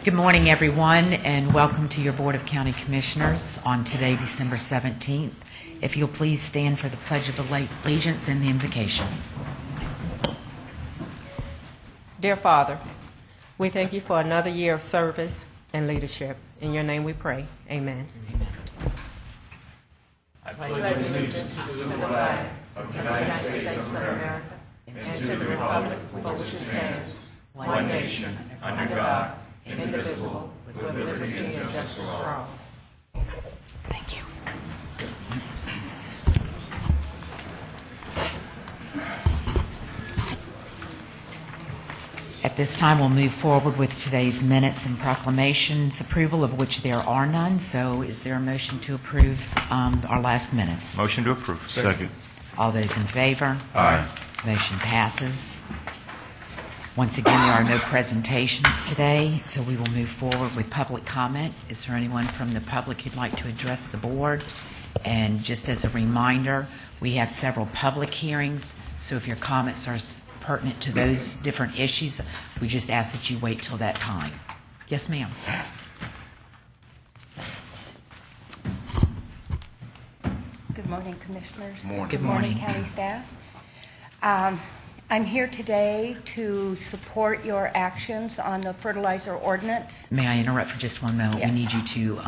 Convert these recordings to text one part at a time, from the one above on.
Good morning, everyone, and welcome to your Board of County Commissioners on today, December 17th. If you'll please stand for the Pledge of Allegiance and the invocation. Dear Father, we thank you for another year of service and leadership. In your name we pray. Amen. Amen. I pledge allegiance to the flag of the United States of America and to the republic for which it stands, one nation, under God, indivisible, with liberty and justice for all. Thank you. At this time, we'll move forward with today's minutes and proclamations, approval of which there are none. So is there a motion to approve our last minutes? Motion to approve. Second. All those in favor? Aye. Motion passes. Once again, there are no presentations today, so we will move forward with public comment. Is there anyone from the public who'd like to address the board? And just as a reminder, we have several public hearings, so if your comments are pertinent to those different issues, we just ask that you wait till that time. Yes, ma'am. Good morning, Commissioners. Good morning. County staff. I'm here today to support your actions on the fertilizer ordinance. May I interrupt for just one moment? Yes. We need you to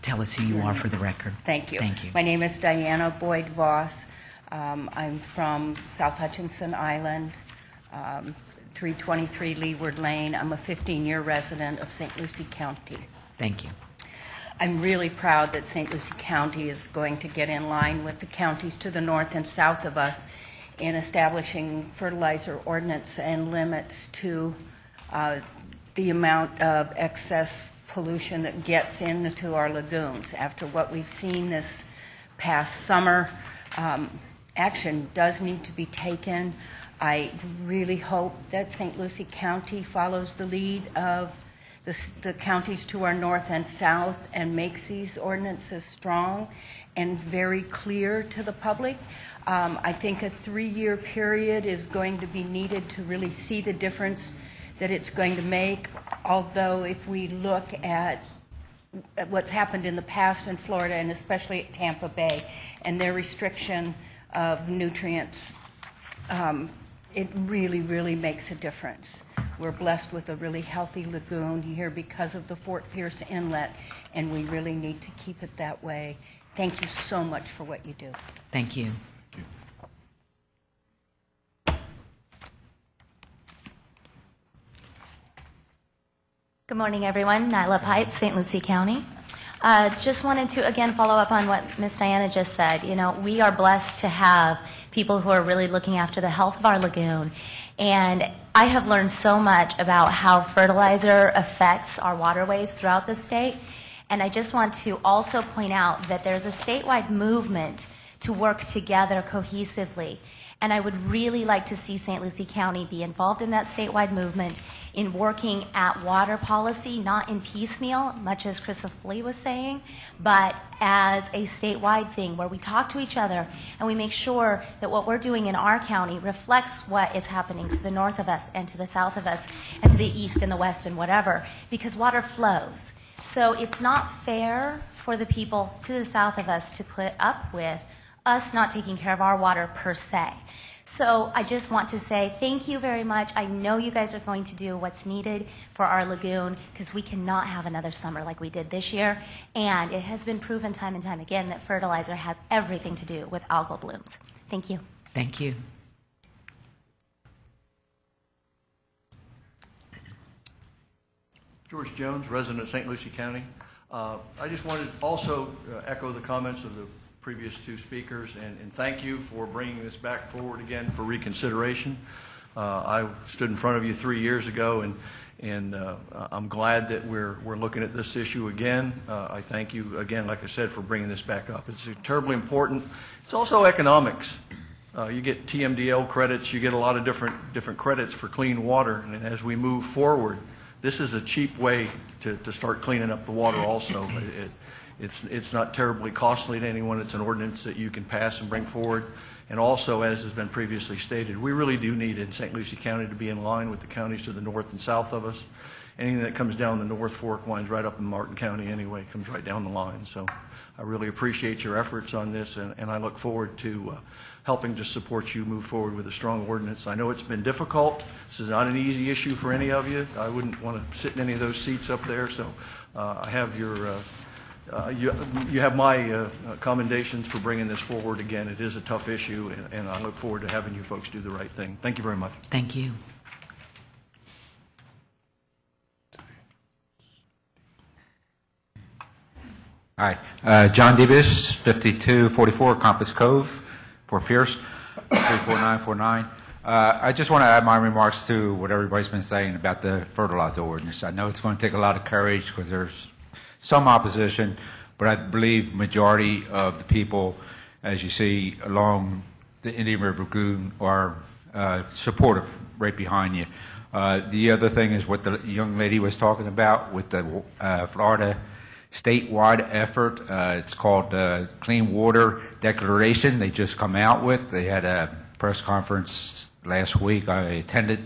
tell us who you are for the record. Thank you. Thank you. My name is Diana Boyd Voss. I'm from South Hutchinson Island, 323 Leeward Lane. I'm a 15-year resident of St. Lucie County. Thank you. I'm really proud that St. Lucie County is going to get in line with the counties to the north and south of us in establishing fertilizer ordinance and limits to the amount of excess pollution that gets into our lagoons. After what we've seen this past summer, action does need to be taken. I really hope that St. Lucie County follows the lead of the counties to our north and south and makes these ordinances strong and very clear to the public. I think a 3-year period is going to be needed to really see the difference that it's going to make, although if we look at what's happened in the past in Florida and especially at Tampa Bay and their restriction of nutrients, it really, really makes a difference. We're blessed with a really healthy lagoon here because of the Fort Pierce Inlet, and we really need to keep it that way. Thank you so much for what you do. Thank you. Good morning, everyone. Nyla Pipe, St. Lucie County. Just wanted to, again, follow up on what Ms. Diana just said. You know, we are blessed to have people who are really looking after the health of our lagoon. And I have learned so much about how fertilizer affects our waterways throughout the state. And I just want to also point out that there's a statewide movement to work together cohesively. And I would really like to see St. Lucie County be involved in that statewide movement in working at water policy, not in piecemeal, much as Chris Foley was saying, but as a statewide thing where we talk to each other and we make sure that what we're doing in our county reflects what is happening to the north of us and to the south of us and to the east and the west and whatever, because water flows. So it's not fair for the people to the south of us to put up with us not taking care of our water per se. So I just want to say thank you very much. I know you guys are going to do what's needed for our lagoon because we cannot have another summer like we did this year. And it has been proven time and time again that fertilizer has everything to do with algal blooms. Thank you. Thank you. George Jones, resident of St. Lucie County. I just wanted to also echo the comments of the previous two speakers and thank you for bringing this back forward again for reconsideration. I stood in front of you 3 years ago and I'm glad that we're looking at this issue again. I thank you again, like I said, for bringing this back up. It's terribly important. It's also economics. You get TMDL credits, you get a lot of different credits for clean water, and as we move forward, this is a cheap way to start cleaning up the water also. It's not terribly costly to anyone. It's an ordinance that you can pass and bring forward. And also, as has been previously stated, we really do need in St. Lucie County to be in line with the counties to the north and south of us. anything that comes down the North Fork winds right up in Martin County anyway, comes right down the line. So I really appreciate your efforts on this, and I look forward to helping to support you move forward with a strong ordinance. I know it's been difficult. This is not an easy issue for any of you. I wouldn't want to sit in any of those seats up there, so I have your you have my commendations for bringing this forward again. It is a tough issue, and I look forward to having you folks do the right thing. Thank you very much. Thank you. Hi, John Davis, 5244 Compass Cove, Fort Pierce, 34949. I just want to add my remarks to what everybody's been saying about the fertilizer ordinance. I know it's going to take a lot of courage because there's some opposition, but I believe majority of the people, as you see along the Indian River Lagoon, are supportive right behind you. The other thing is what the young lady was talking about with the Florida statewide effort. It's called Clean Water Declaration. They just come out with. They had a press conference last week. I attended,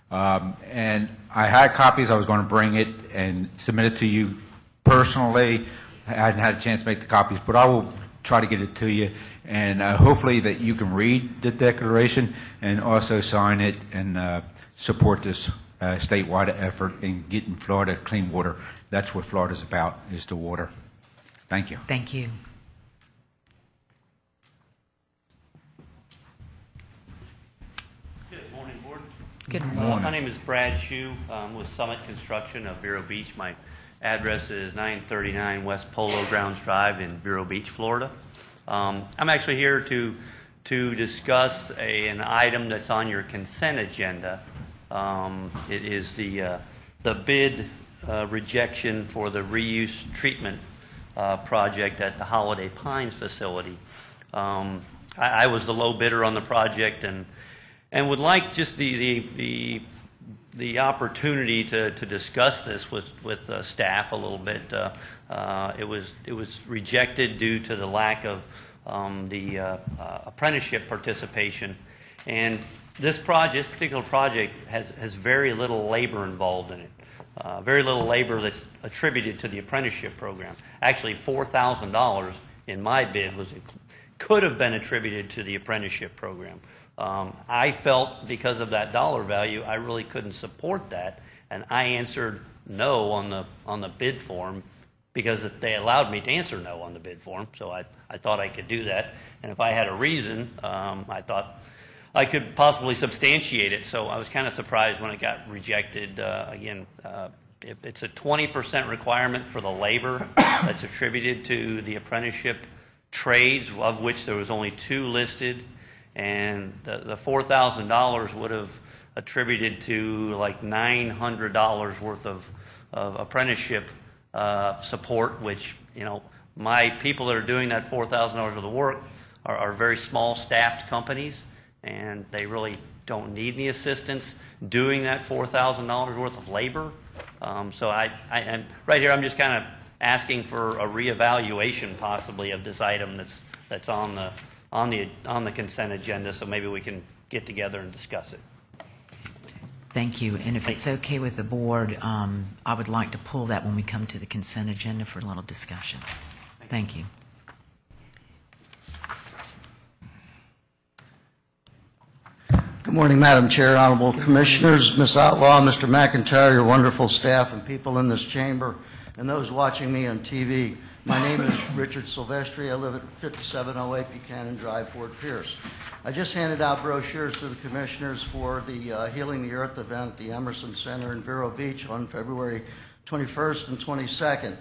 and I had copies. I was going to bring it and submit it to you personally. I hadn't had a chance to make the copies, but I will try to get it to you, and hopefully that you can read the declaration and also sign it and support this statewide effort in getting Florida clean water. That's what Florida's about, is the water. Thank you. Thank you. Good morning, Board. Good morning. My name is Brad Shue. I'm with Summit Construction of Vero Beach. My address is 939 West Polo Grounds Drive in Vero Beach, Florida. I'm actually here to discuss an item that's on your consent agenda. It is the bid rejection for the reuse treatment project at the Holiday Pines facility. I was the low bidder on the project and would like just the opportunity to discuss this with staff a little bit. It was rejected due to the lack of the apprenticeship participation, and this particular project has very little labor involved in it. Very little labor that's attributed to the apprenticeship program. Actually, $4,000 in my bid could have been attributed to the apprenticeship program. I felt because of that dollar value, I really couldn't support that, and I answered no on the bid form because they allowed me to answer no on the bid form. So I thought I could do that, and if I had a reason, I thought I could possibly substantiate it. So I was kind of surprised when it got rejected. Again, it's a 20% requirement for the labor that's attributed to the apprenticeship trades, of which there was only 2 listed, and the $4,000 would have attributed to like $900 worth of apprenticeship support, which, you know, my people that are doing that $4,000 of the work are very small staffed companies, and they really don't need any assistance doing that $4,000 worth of labor. So I'm right here, I'm just kind of asking for a reevaluation possibly of this item that's on the consent agenda, so maybe we can get together and discuss it. Thank you. And if it's okay with the board, I would like to pull that when we come to the consent agenda for a little discussion. Thank you. Good morning, Madam Chair, Honorable Commissioners, Ms. Outlaw, Mr. McIntyre, your wonderful staff and people in this chamber, and those watching me on TV. My name is Richard Silvestri. I live at 5708 Buchanan Drive, Fort Pierce. I just handed out brochures to the Commissioners for the Healing the Earth event at the Emerson Center in Vero Beach on February 21st and 22nd.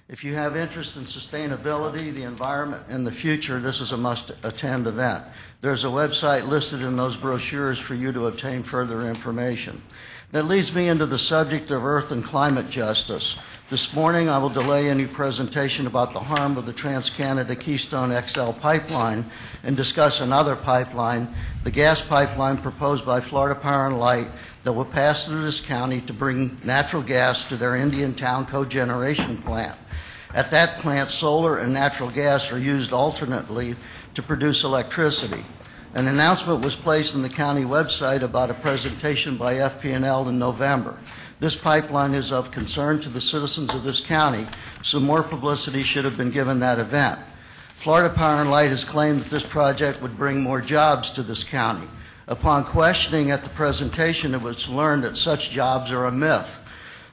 If you have interest in sustainability, the environment, and the future, this is a must-attend event. There's a website listed in those brochures for you to obtain further information. That leads me into the subject of earth and climate justice. This morning, I will delay any presentation about the harm of the Trans-Canada Keystone XL pipeline and discuss another pipeline, the gas pipeline proposed by Florida Power and Light that will pass through this county to bring natural gas to their Indian Town cogeneration plant. At that plant, solar and natural gas are used alternately to produce electricity. An announcement was placed on the county website about a presentation by FP&L in November. This pipeline is of concern to the citizens of this county, so more publicity should have been given that event. Florida Power and Light has claimed that this project would bring more jobs to this county. Upon questioning at the presentation, it was learned that such jobs are a myth.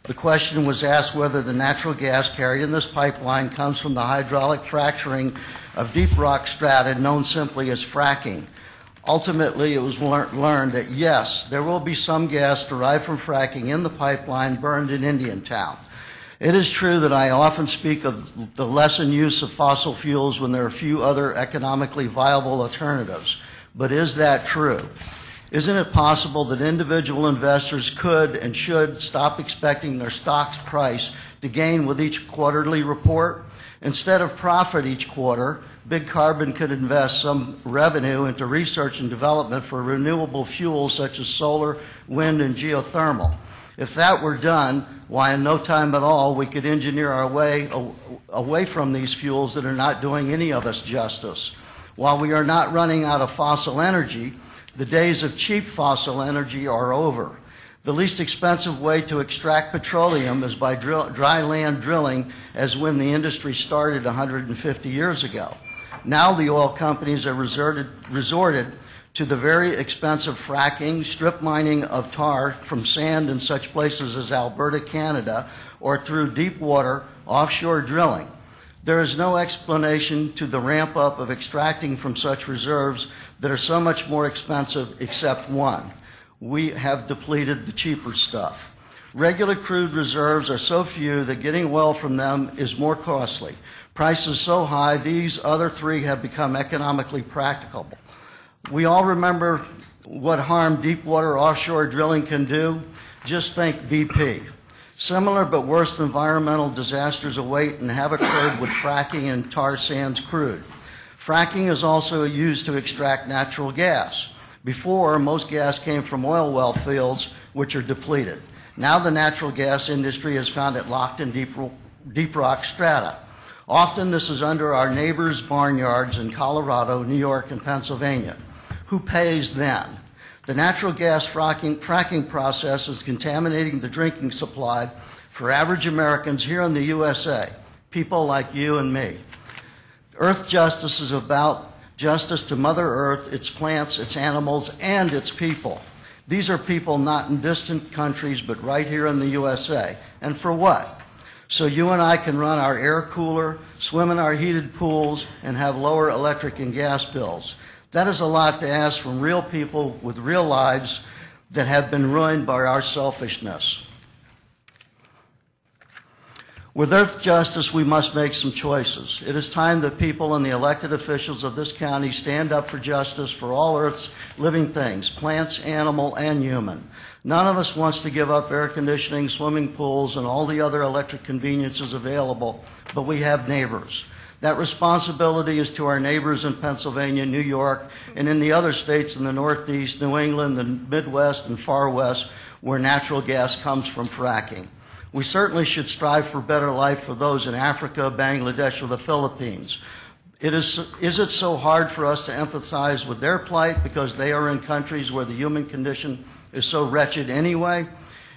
The question was asked whether the natural gas carried in this pipeline comes from the hydraulic fracturing of deep rock strata known simply as fracking. Ultimately, it was learned that yes, there will be some gas derived from fracking in the pipeline burned in Indiantown. It is true that I often speak of the lessened use of fossil fuels when there are few other economically viable alternatives. But is that true? Isn't it possible that individual investors could and should stop expecting their stock's price to gain with each quarterly report? Instead of profit each quarter, Big Carbon could invest some revenue into research and development for renewable fuels such as solar, wind, and geothermal. If that were done, why in no time at all we could engineer our way away from these fuels that are not doing any of us justice. While we are not running out of fossil energy, the days of cheap fossil energy are over. The least expensive way to extract petroleum is by dry land drilling, as when the industry started 150 years ago. Now the oil companies have resorted to the very expensive fracking, strip mining of tar from sand in such places as Alberta, Canada, or through deep water offshore drilling. There is no explanation to the ramp up of extracting from such reserves that are so much more expensive except one. We have depleted the cheaper stuff. Regular crude reserves are so few that getting oil from them is more costly. Prices so high, these other three have become economically practicable. We all remember what harm deep water offshore drilling can do. Just think BP. Similar but worse environmental disasters await and have occurred with fracking and tar sands crude. Fracking is also used to extract natural gas. Before, most gas came from oil well fields, which are depleted. Now the natural gas industry has found it locked in deep rock strata. Often this is under our neighbors' barnyards in Colorado, New York, and Pennsylvania. Who pays then? The natural gas fracking process is contaminating the drinking supply for average Americans here in the USA, people like you and me. Earth justice is about justice to Mother Earth, its plants, its animals, and its people. These are people not in distant countries, but right here in the USA. And for what? So you and I can run our air cooler, swim in our heated pools, and have lower electric and gas bills. That is a lot to ask from real people with real lives that have been ruined by our selfishness. With earth justice, we must make some choices. It is time that people and the elected officials of this county stand up for justice for all Earth's living things, plants, animal, and human. None of us wants to give up air conditioning, swimming pools, and all the other electric conveniences available, but we have neighbors. That responsibility is to our neighbors in Pennsylvania, New York, and in the other states in the Northeast, New England, the Midwest, and Far West, where natural gas comes from fracking. We certainly should strive for better life for those in Africa, Bangladesh, or the Philippines. Is it so hard for us to empathize with their plight because they are in countries where the human condition is so wretched anyway?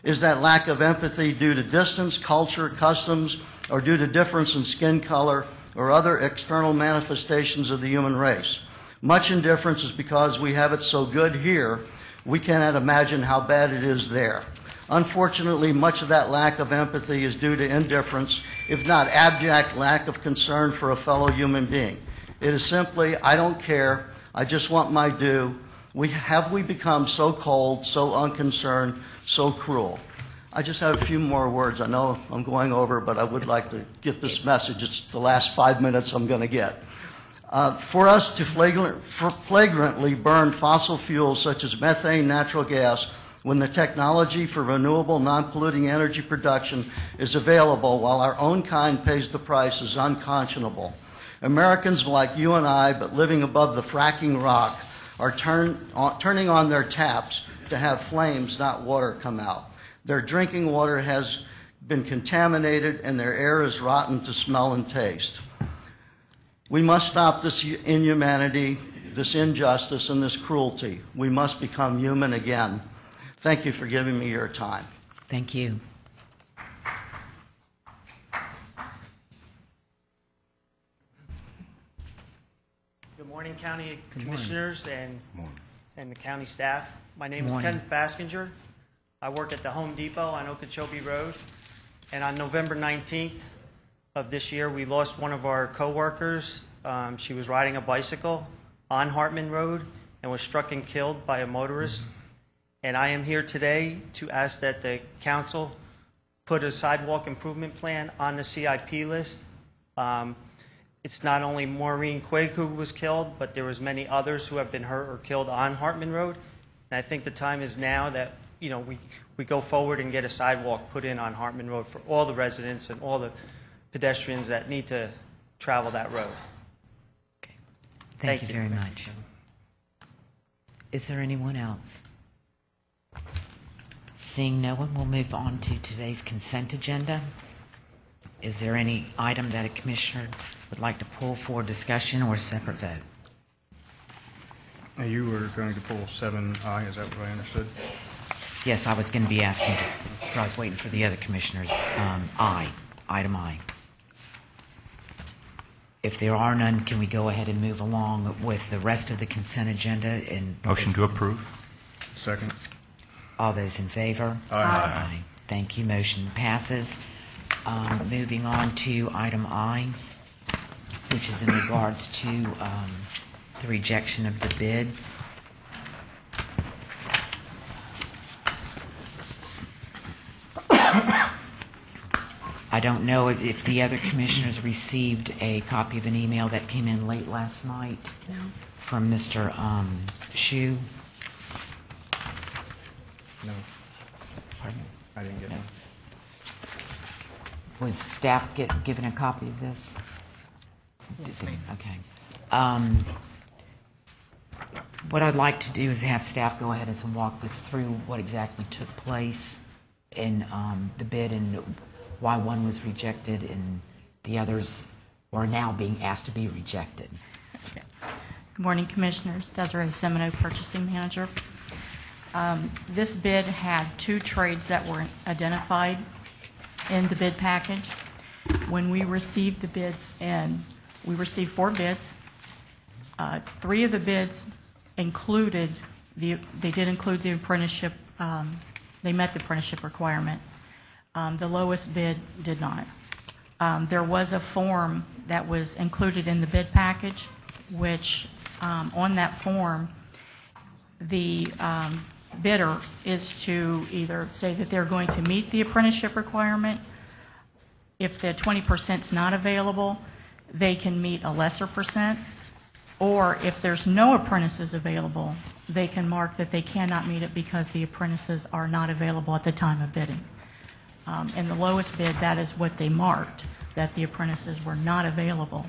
Is that lack of empathy due to distance, culture, customs, or due to difference in skin color or other external manifestations of the human race? Much indifference is because we have it so good here, we cannot imagine how bad it is there. Unfortunately, much of that lack of empathy is due to indifference, if not abject lack of concern for a fellow human being. It is simply, I don't care, I just want my due. Have we become so cold, so unconcerned, so cruel? I just have a few more words. I know I'm going over, but I would like to get this message. It's the last 5 minutes I'm going to get. For us to flagrantly burn fossil fuels such as methane, natural gas, when the technology for renewable, non-polluting energy production is available while our own kind pays the price is unconscionable. Americans like you and I, but living above the fracking rock, are turning on their taps to have flames, not water, come out. Their drinking water has been contaminated and their air is rotten to smell and taste. We must stop this inhumanity this injustice and this cruelty. We must become human again. Thank you for giving me your time. Thank you. Good morning, County Commissioners and the county staff. My name Good is morning. Ken Baskinger. I work at the Home Depot on Okeechobee Road. And on November 19th of this year, we lost one of our coworkers. She was riding a bicycle on Hartman Road and was struck and killed by a motorist. And I am here today to ask that the council put a sidewalk improvement plan on the CIP list. It's not only Maureen Quigg who was killed, but there was many others who have been hurt or killed on Hartman Road. And I think the time is now that we go forward and get a sidewalk put in on Hartman Road for all the residents and all the pedestrians that need to travel that road. Thank you very much. Is there anyone else? Seeing no one, we'll move on to today's consent agenda. Is there any item that a commissioner would like to pull for discussion or a separate vote? You were going to pull 7I, is that what I understood? Yes, I was going to be asking but I was waiting for the other commissioners. Item I. If there are none, can we go ahead and move along with the rest of the consent agenda? And Motion to approve. Second. all those in favor? Aye. Thank you. Motion passes. Moving on to item I, which is in regards to the rejection of the bids. I don't know if the other commissioners received a copy of an email that came in late last night from Mr. Shu. No, Pardon? I didn't get No. one. Was staff given a copy of this? Yes, ma'am. Okay. What I'd like to do is have staff go ahead and walk us through what exactly took place in the bid and why one was rejected and the others are now being asked to be rejected. Good morning, Commissioners. Desiree Semino, Purchasing Manager. This bid had 2 trades that were identified in the bid package. When we received the bids in, we received 4 bids. 3 of the bids included, they did include the apprenticeship, they met the apprenticeship requirement. The lowest bid did not. There was a form that was included in the bid package, which on that form, the bidder is to either say that they're going to meet the apprenticeship requirement. If the 20% is not available, they can meet a lesser percent. Or if there's no apprentices available, they can mark that they cannot meet it because the apprentices are not available at the time of bidding. In the lowest bid, that is what they marked, that the apprentices were not available.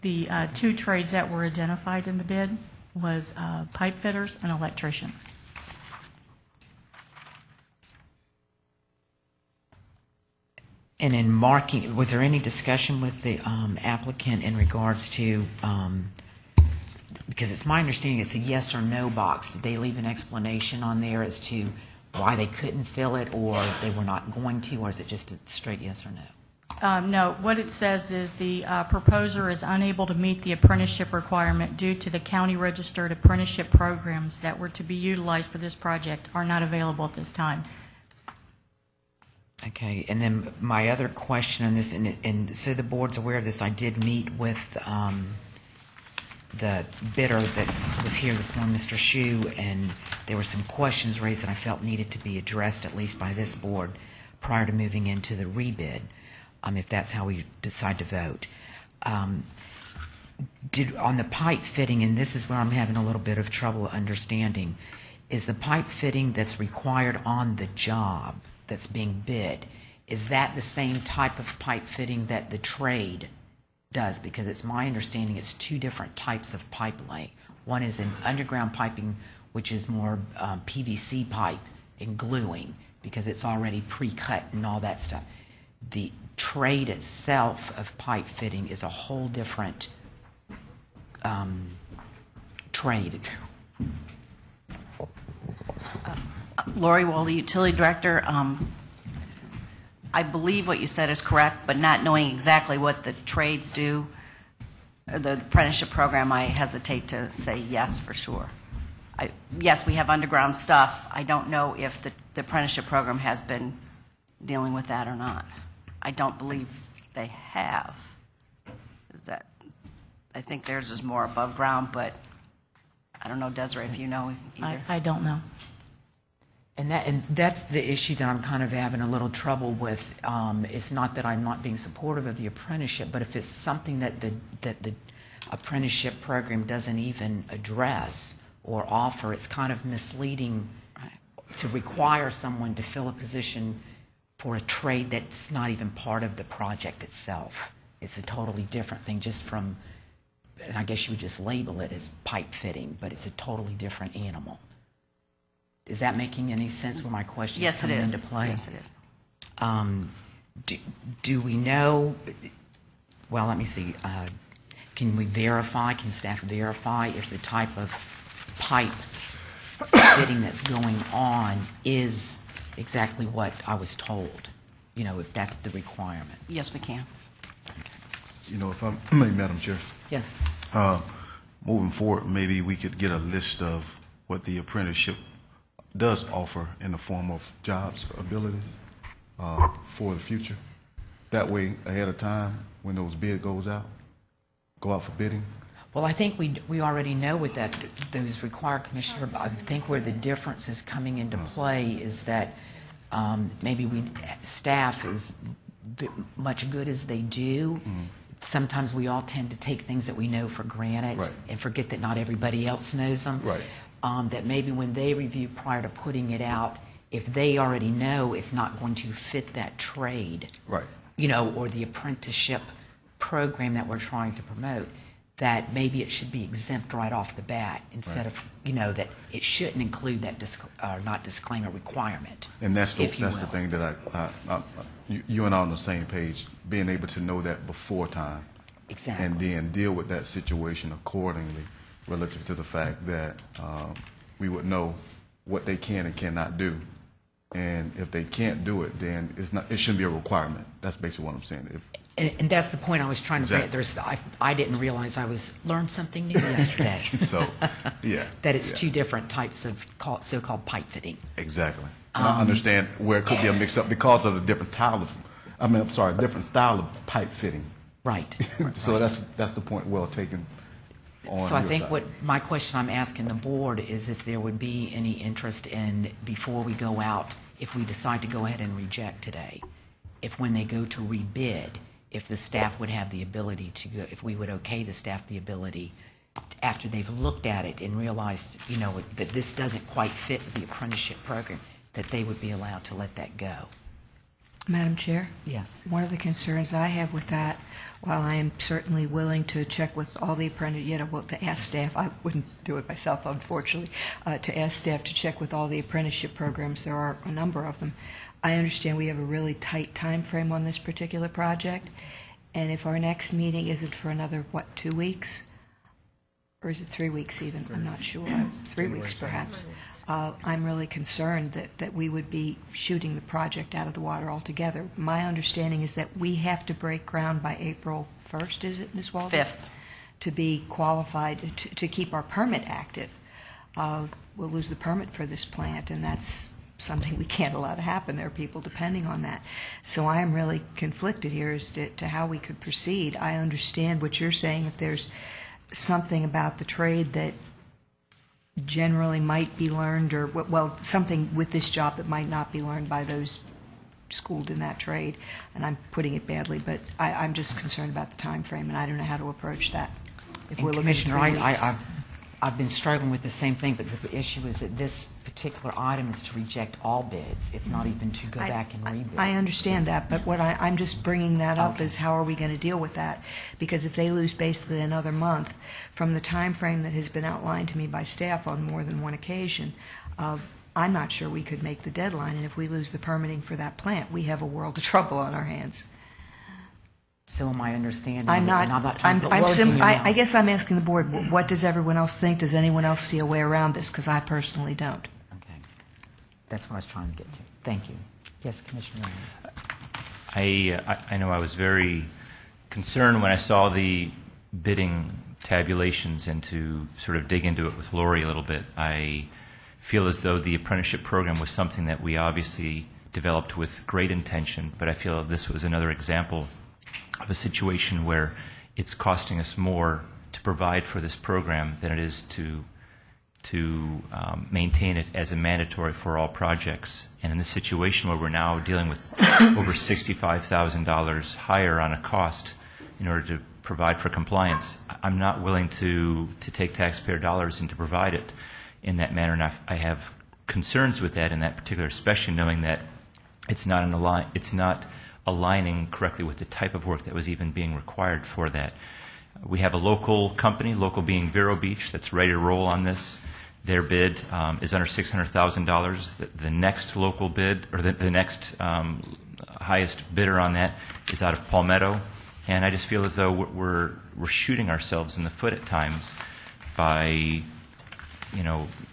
The 2 trades that were identified in the bid was pipe fitters and electrician. And in marking, was there any discussion with the applicant in regards to, because it's my understanding it's a yes or no box. Did they leave an explanation on there as to why they couldn't fill it or they were not going to, or is it just a straight yes or no? No, what it says is the proposer is unable to meet the apprenticeship requirement due to the county registered apprenticeship programs that were to be utilized for this project are not available at this time. Okay, and then my other question on this, and so the board's aware of this, I did meet with the bidder that was here this morning, Mr. Shu, and there were some questions raised that I felt needed to be addressed, at least by this board, prior to moving into the rebid, if that's how we decide to vote. On the pipe fitting, and this is where I'm having a little bit of trouble understanding, is the pipe fitting that's required on the job that's being bid, is that the same type of pipe fitting that the trade does? Because it's my understanding it's 2 different types of pipe lay. One is an underground piping, which is more PVC pipe and gluing, because it's already pre-cut and all that stuff. the trade itself of pipe fitting is a whole different trade. Lori Wall, the Utility Director. I believe what you said is correct, but not knowing exactly what the trades do, the apprenticeship program, I hesitate to say yes for sure. Yes, we have underground stuff. I don't know if the apprenticeship program has been dealing with that or not. I don't believe they have. I think theirs is more above ground, but I don't know, Desiree, if you know either. I don't know. And that's the issue that I'm kind of having a little trouble with. It's not that I'm not being supportive of the apprenticeship, but if it's something that the apprenticeship program doesn't even address or offer, it's kind of misleading to require someone to fill a position for a trade that's not even part of the project itself. It's a totally different thing just from, and I guess you would just label it as pipe fitting, but it's a totally different animal. Is that making any sense where my question is coming into play? Yes, it is. Do we know, well, let me see, can we verify, can staff verify if the type of pipe fitting that's going on is exactly what I was told? You know, if that's the requirement. Yes, we can. You know, if I may, Madam Chair. Yes. Moving forward, maybe we could get a list of what the apprenticeship does offer in the form of jobs, abilities for the future. That way, ahead of time, when those bid goes out, go out for bidding. Well, I think we already know what those require, Commissioner. I think where the difference is coming into play is that maybe staff, as much good as they do, sometimes we all tend to take things that we know for granted and forget that not everybody else knows them. That maybe when they review prior to putting it out, if they already know it's not going to fit that trade, you know, or the apprenticeship program that we're trying to promote, that maybe it should be exempt right off the bat instead of, you know, that it shouldn't include that not disclaimer requirement. And that's the thing that you and I are on the same page, being able to know that before time. Exactly. And then deal with that situation accordingly relative to the fact that we would know what they can and cannot do. And if they can't do it, then it shouldn't be a requirement. That's basically what I'm saying. And that's the point I was trying to make. I didn't realize I learned something new yesterday. So, yeah. That it's two different types of so-called pipe fitting. Exactly. And I understand where it could be a mix-up because of the different style of pipe fitting. Right. So that's the point well taken. So I think what my question I'm asking the board is if there would be any interest in, before we go out, if we decide to go ahead and reject today, if when they go to rebid, if the staff would have the ability to go, if we would okay the staff the ability, after they've looked at it and realized, you know, that this doesn't quite fit the apprenticeship program, that they would be allowed to let that go. Madam Chair? Yes. One of the concerns I have with that, while I am certainly willing to check with all the to ask staff, I wouldn't do it myself, unfortunately, to ask staff to check with all the apprenticeship programs. There are a number of them. I understand we have a really tight time frame on this particular project, and if our next meeting isn't for another, 2 weeks? Or is it 3 weeks even? I'm not sure. 3 weeks perhaps. I'm really concerned that we would be shooting the project out of the water altogether. My understanding is that we have to break ground by April 1st, is it, Ms. Walden? 5th. To be qualified, to keep our permit active. We'll lose the permit for this plant, and that's something we can't allow to happen. There are people depending on that. So I am really conflicted here as to how we could proceed. I understand what you're saying, if there's something about the trade that generally might be learned, or, well, something with this job that might not be learned by those schooled in that trade, and I'm putting it badly, but I'm just concerned about the time frame, and I don't know how to approach that. If we're looking at 3 weeks. I've been struggling with the same thing, but the issue is that this particular item is to reject all bids. It's not even to go back and rebid. I understand that, but what I'm just bringing that up is how are we going to deal with that? Because if they lose basically another month from the time frame that has been outlined to me by staff on more than one occasion, I'm not sure we could make the deadline, and if we lose the permitting for that plant, we have a world of trouble on our hands. So am I understanding? I'm and not, I'm not trying to put words in your I mouth. guess I'm asking the board, what does everyone else think? Does anyone else see a way around this? Because I personally don't. Okay. That's what I was trying to get to. Thank you. Yes, Commissioner Ryan. I know I was very concerned when I saw the bidding tabulations and to sort of dig into it with Lori a little bit. I feel as though the apprenticeship program was something that we obviously developed with great intention, but I feel this was another example of a situation where it's costing us more to provide for this program than it is to maintain it as a mandatory for all projects. And in this situation where we're now dealing with over $65,000 higher on a cost in order to provide for compliance, I'm not willing to take taxpayer dollars and to provide it in that manner. And I have concerns with that in that particular, especially knowing that it's not aligning correctly with the type of work that was even being required for that. We have a local company, local being Vero Beach, that's ready to roll on this. Their bid is under $600,000. The next local bid, or the next highest bidder on that, is out of Palmetto. And I just feel as though we're shooting ourselves in the foot at times by,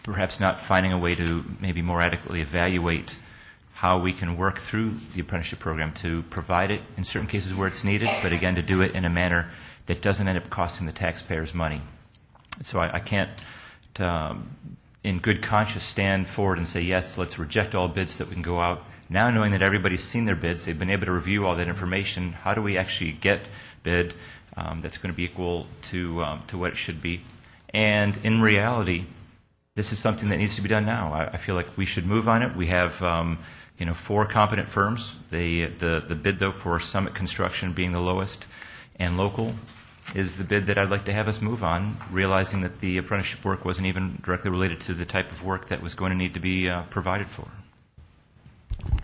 perhaps not finding a way to maybe more adequately evaluate how we can work through the apprenticeship program to provide it in certain cases where it's needed, but again, to do it in a manner that doesn't end up costing the taxpayers money. So I can't, in good conscience, stand forward and say, yes, let's reject all bids so that we can go out. Now knowing that everybody's seen their bids, they've been able to review all that information, how do we actually get bid that's going to be equal to what it should be? And in reality, this is something that needs to be done now. I feel like we should move on it. We have 4 competent firms. The bid, though, for Summit Construction being the lowest and local is the bid that I'd like to have us move on, realizing that the apprenticeship work wasn't even directly related to the type of work that was going to need to be provided for.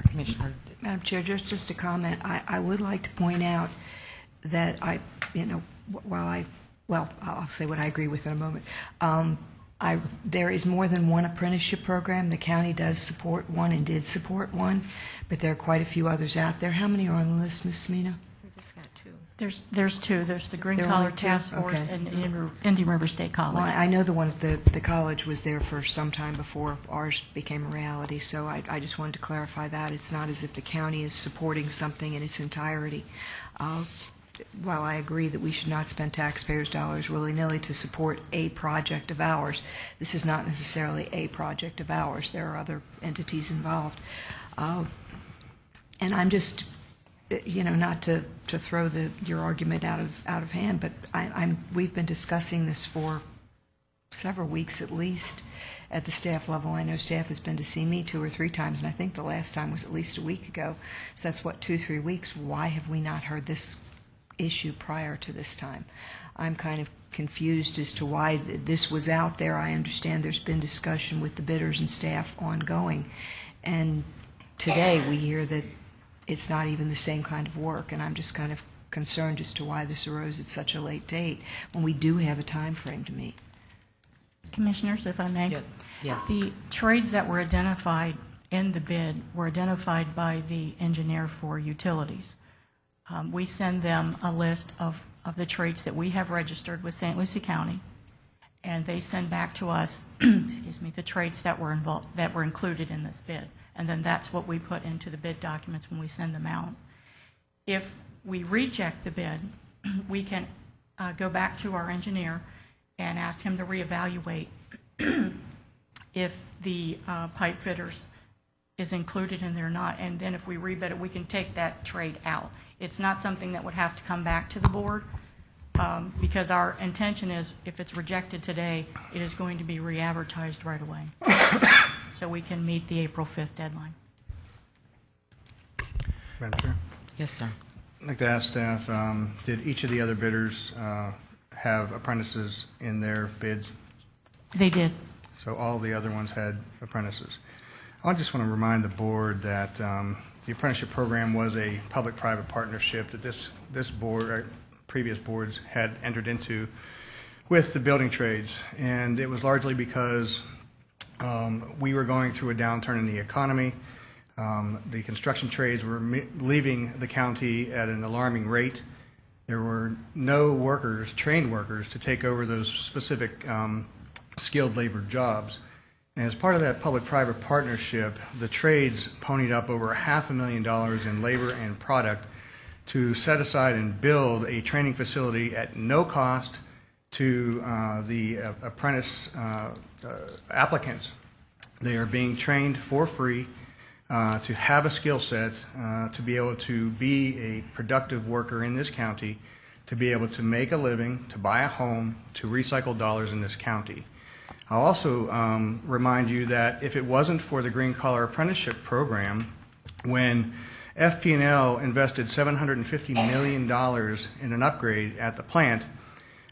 Commissioner. Madam Chair, just a comment. I would like to point out that I'll say what I agree with in a moment. There is more than one apprenticeship program. The county does support one and did support one, but there are quite a few others out there. How many are on the list, Ms. Smino? We just got 2. There's 2. There's the Green There are Collar only 2? Task Force Okay. and Indian River State College. Well, I know the one at the college was there for some time before ours became a reality, so I just wanted to clarify that. It's not as if the county is supporting something in its entirety. While I agree that we should not spend taxpayers' dollars willy-nilly to support a project of ours, this is not necessarily a project of ours. There are other entities involved. And I'm just, not to throw your argument out of hand, but we've been discussing this for several weeks at least at the staff level. I know staff has been to see me 2 or 3 times, and I think the last time was at least a week ago. So that's, 2-3 weeks. Why have we not heard this issue prior to this time? I'm kind of confused as to why this was out there. I understand there's been discussion with the bidders and staff ongoing, and today we hear that it's not even the same kind of work, and I'm just kind of concerned as to why this arose at such a late date when we do have a time frame to meet. Commissioners, if I may. Yes. The trades that were identified in the bid were identified by the engineer for utilities. We send them a list of the trades that we have registered with St. Lucie County, and they send back to us the trades that were included in this bid. And then that's what we put into the bid documents when we send them out. If we reject the bid, we can go back to our engineer and ask him to reevaluate if the pipe fitters is included in there or not. And then if we rebid it, we can take that trade out. It's not something that would have to come back to the board because our intention is if it's rejected today, it is going to be re-advertised right away. So we can meet the April 5th deadline. Madam Chair? Yes, sir. I'd like to ask staff, did each of the other bidders have apprentices in their bids? They did. So all the other ones had apprentices. I just want to remind the board that the apprenticeship program was a public-private partnership that this board, or previous boards, had entered into with the building trades, and it was largely because We were going through a downturn in the economy. The construction trades were leaving the county at an alarming rate. There were no workers, trained workers, to take over those specific skilled labor jobs. And as part of that public-private partnership, the trades ponied up over $500,000 in labor and product to set aside and build a training facility at no cost to the apprentice applicants. They are being trained for free to have a skill set, to be able to be a productive worker in this county, to be able to make a living, to buy a home, to recycle dollars in this county. I'll also remind you that if it wasn't for the Green Collar Apprenticeship Program, when FP&L invested $750 million in an upgrade at the plant,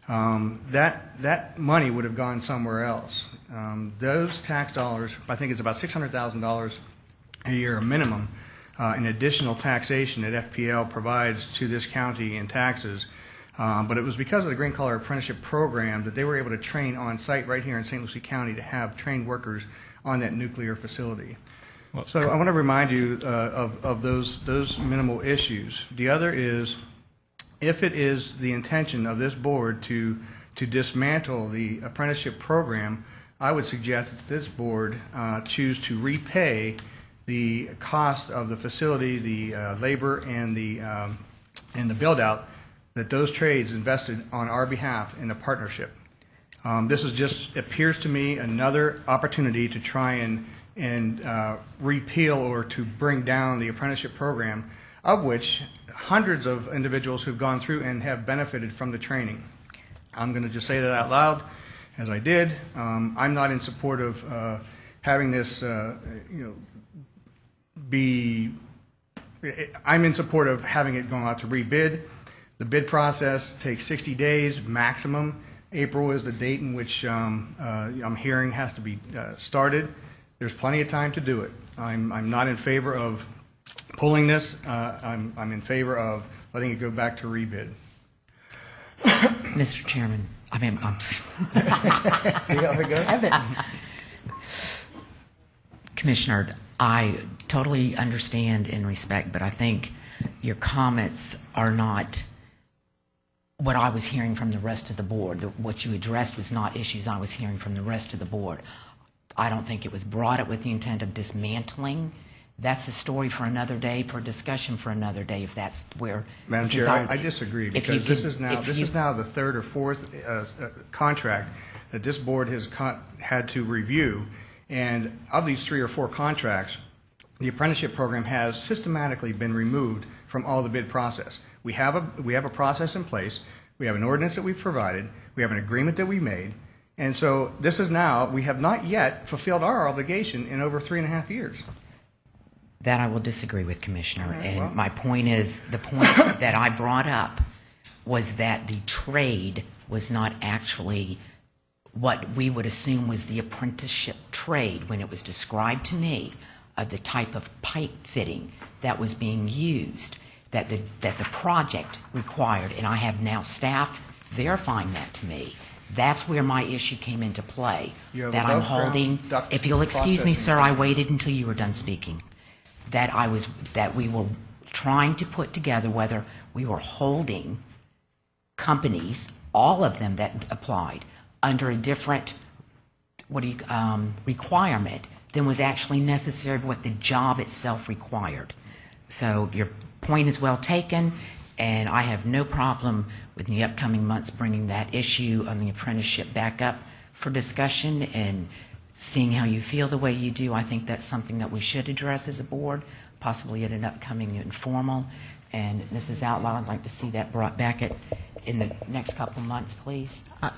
that money would have gone somewhere else. Those tax dollars, I think it's about $600,000 a year minimum in additional taxation that FPL provides to this county in taxes. But it was because of the Green Collar Apprenticeship Program that they were able to train on site right here in St. Lucie County to have trained workers on that nuclear facility. So I want to remind you of those minimal issues. The other is, if it is the intention of this board to dismantle the apprenticeship program, I would suggest that this board choose to repay the cost of the facility, the labor, and the build-out that those trades invested on our behalf in a partnership. This is just, appears to me, another opportunity to try and repeal or to bring down the apprenticeship program, of which hundreds of individuals who've gone through and have benefited from the training. I'm going to just say that out loud, as I did. I'm not in support of having this, I'm in support of having it going out to rebid. The bid process takes 60 days maximum. April is the date in which I'm hearing has to be started. There's plenty of time to do it. I'm not in favor of pulling this. I'm in favor of letting it go back to rebid. Mr. Chairman, See how it goes? Commissioner, I totally understand and respect, but I think your comments are not what I was hearing from the rest of the board. What you addressed was not issues I was hearing from the rest of the board. I don't think it was brought up with the intent of dismantling. That's a story for another day, for a discussion for another day, if that's where... Madam Chair, I disagree, because this is now the third or fourth contract that this board has had to review. And of these 3 or 4 contracts, the apprenticeship program has systematically been removed from all the bid process. We have a process in place. We have an ordinance that we've provided. We have an agreement that we made. And so this is now, we have not yet fulfilled our obligation in over 3.5 years. That I will disagree with, Commissioner. Right, and well. my point is, the point that I brought up was that the trade was not actually what we would assume was the apprenticeship trade when it was described to me of the type of pipe fitting that was being used, that the project required, and I have now staff verifying that to me. That's where my issue came into play, that I'm holding. If you'll excuse me, sir, I waited until you were done speaking. That we were trying to put together whether we were holding companies, all of them that applied, under a different requirement than was actually necessary of what the job itself required. So your point is well taken, and I have no problem with the upcoming months bringing that issue on the apprenticeship back up for discussion and seeing how you feel the way you do. I think that's something that we should address as a board, possibly at an upcoming informal. And Mrs. Outlaw, I'd like to see that brought back in the next couple of months, please.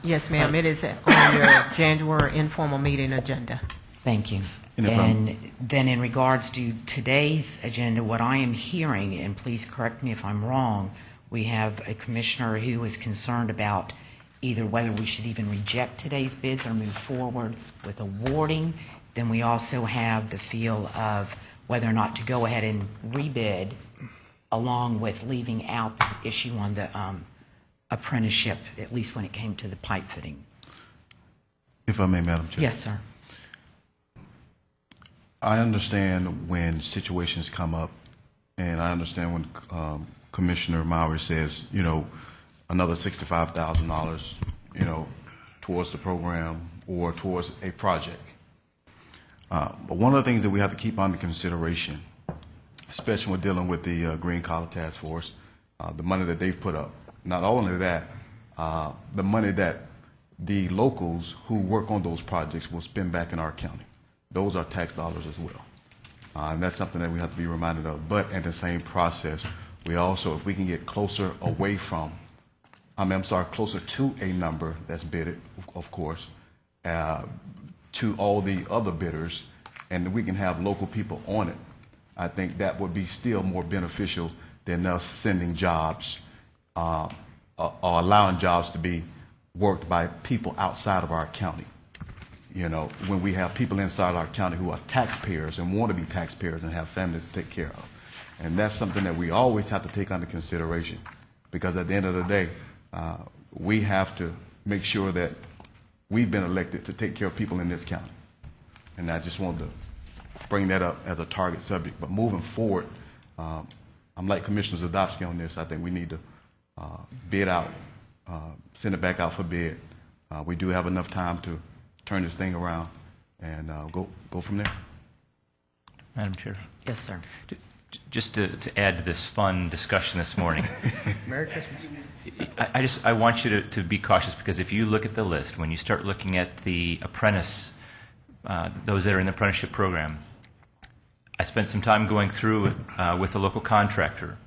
Yes, ma'am. It is on your January informal meeting agenda. Thank you. And then in regards to today's agenda, what I am hearing, and please correct me if I'm wrong, we have a commissioner who is concerned about either whether we should even reject today's bids or move forward with awarding. Then we also have the feel of whether or not to go ahead and rebid, along with leaving out the issue on the apprenticeship, at least when it came to the pipe fitting. If I may, Madam Chair. Yes, sir. I understand when situations come up, and I understand when Commissioner Mowry says, you know, another $65,000, you know, towards the program or towards a project. But one of the things that we have to keep under consideration, especially when dealing with the Green Collar Task Force, the money that they've put up. Not only that, the money that the locals who work on those projects will spend back in our county. Those are tax dollars as well. And that's something that we have to be reminded of. But in the same process, we also, if we can get closer away from, closer to a number that's bidded, of course, to all the other bidders, and we can have local people on it, I think that would be still more beneficial than us sending jobs or allowing jobs to be worked by people outside of our county. You know, when we have people inside our county who are taxpayers and want to be taxpayers and have families to take care of. And that's something that we always have to take under consideration, because at the end of the day, we have to make sure that we've been elected to take care of people in this county. And I just wanted to bring that up as a target subject. But moving forward, I'm like Commissioner Zadowski on this. I think we need to bid out, send it back out for bid. We do have enough time to turn this thing around and go from there. Madam Chair. Yes, sir. Just to add to this fun discussion this morning. Merry Christmas. I want you to be cautious, because if you look at the list, when you start looking at the apprentice, those that are in the apprenticeship program, I spent some time going through it with a local contractor,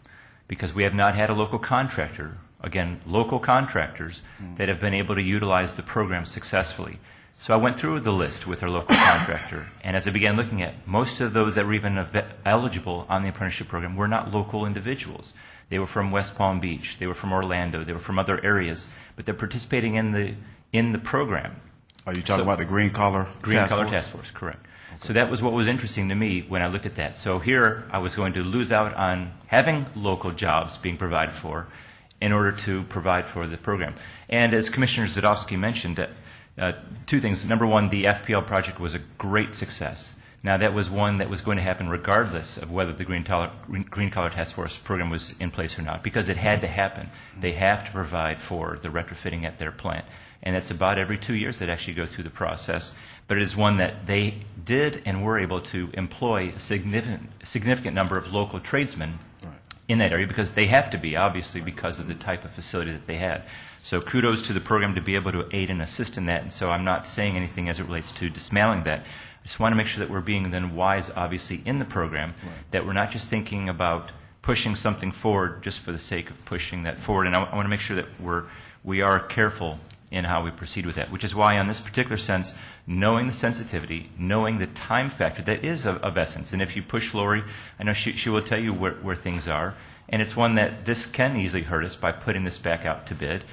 because we have not had a local contractor, again, local contractors, that have been able to utilize the program successfully. So I went through the list with our local contractor, and as I began looking at, most of those that were even eligible on the apprenticeship program were not local individuals. They were from West Palm Beach, they were from Orlando, they were from other areas, but they're participating in the program. Are you talking about the Green Collar Task Force? Correct. Okay. So that was what was interesting to me when I looked at that. So here I was going to lose out on having local jobs being provided for in order to provide for the program. And as Commissioner Zadowski mentioned, two things. Number one, the FPL project was a great success. Now, that was one that was going to happen regardless of whether the Green Collar Task Force program was in place or not, because it had to happen. They have to provide for the retrofitting at their plant. And it's about every 2 years that actually go through the process. But it is one that they did and were able to employ a significant number of local tradesmen in that area, because they have to be, obviously, because of the type of facility that they had. So kudos to the program to be able to aid and assist in that. And so I'm not saying anything as it relates to dismantling that. I just want to make sure that we're being then wise, obviously, in the program, that we're not just thinking about pushing something forward just for the sake of pushing that forward. And I want to make sure that we are careful in how we proceed with that, which is why on this particular sense, knowing the sensitivity, knowing the time factor, that is of essence. And if you push Lori, I know she will tell you where things are. And it's one that this can easily hurt us by putting this back out to bid.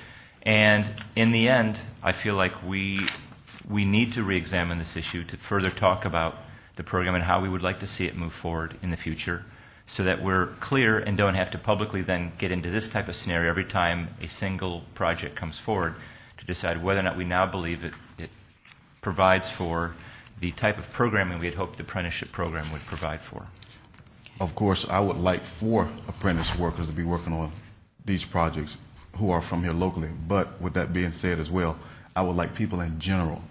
And in the end, I feel like we need to re-examine this issue to further talk about the program and how we would like to see it move forward in the future, so that we're clear and don't have to publicly then get into this type of scenario every time a single project comes forward, to decide whether or not we now believe it provides for the type of programming we had hoped the apprenticeship program would provide for. Of course, I would like for apprentice workers to be working on these projects who are from here locally. But with that being said as well, I would like people in general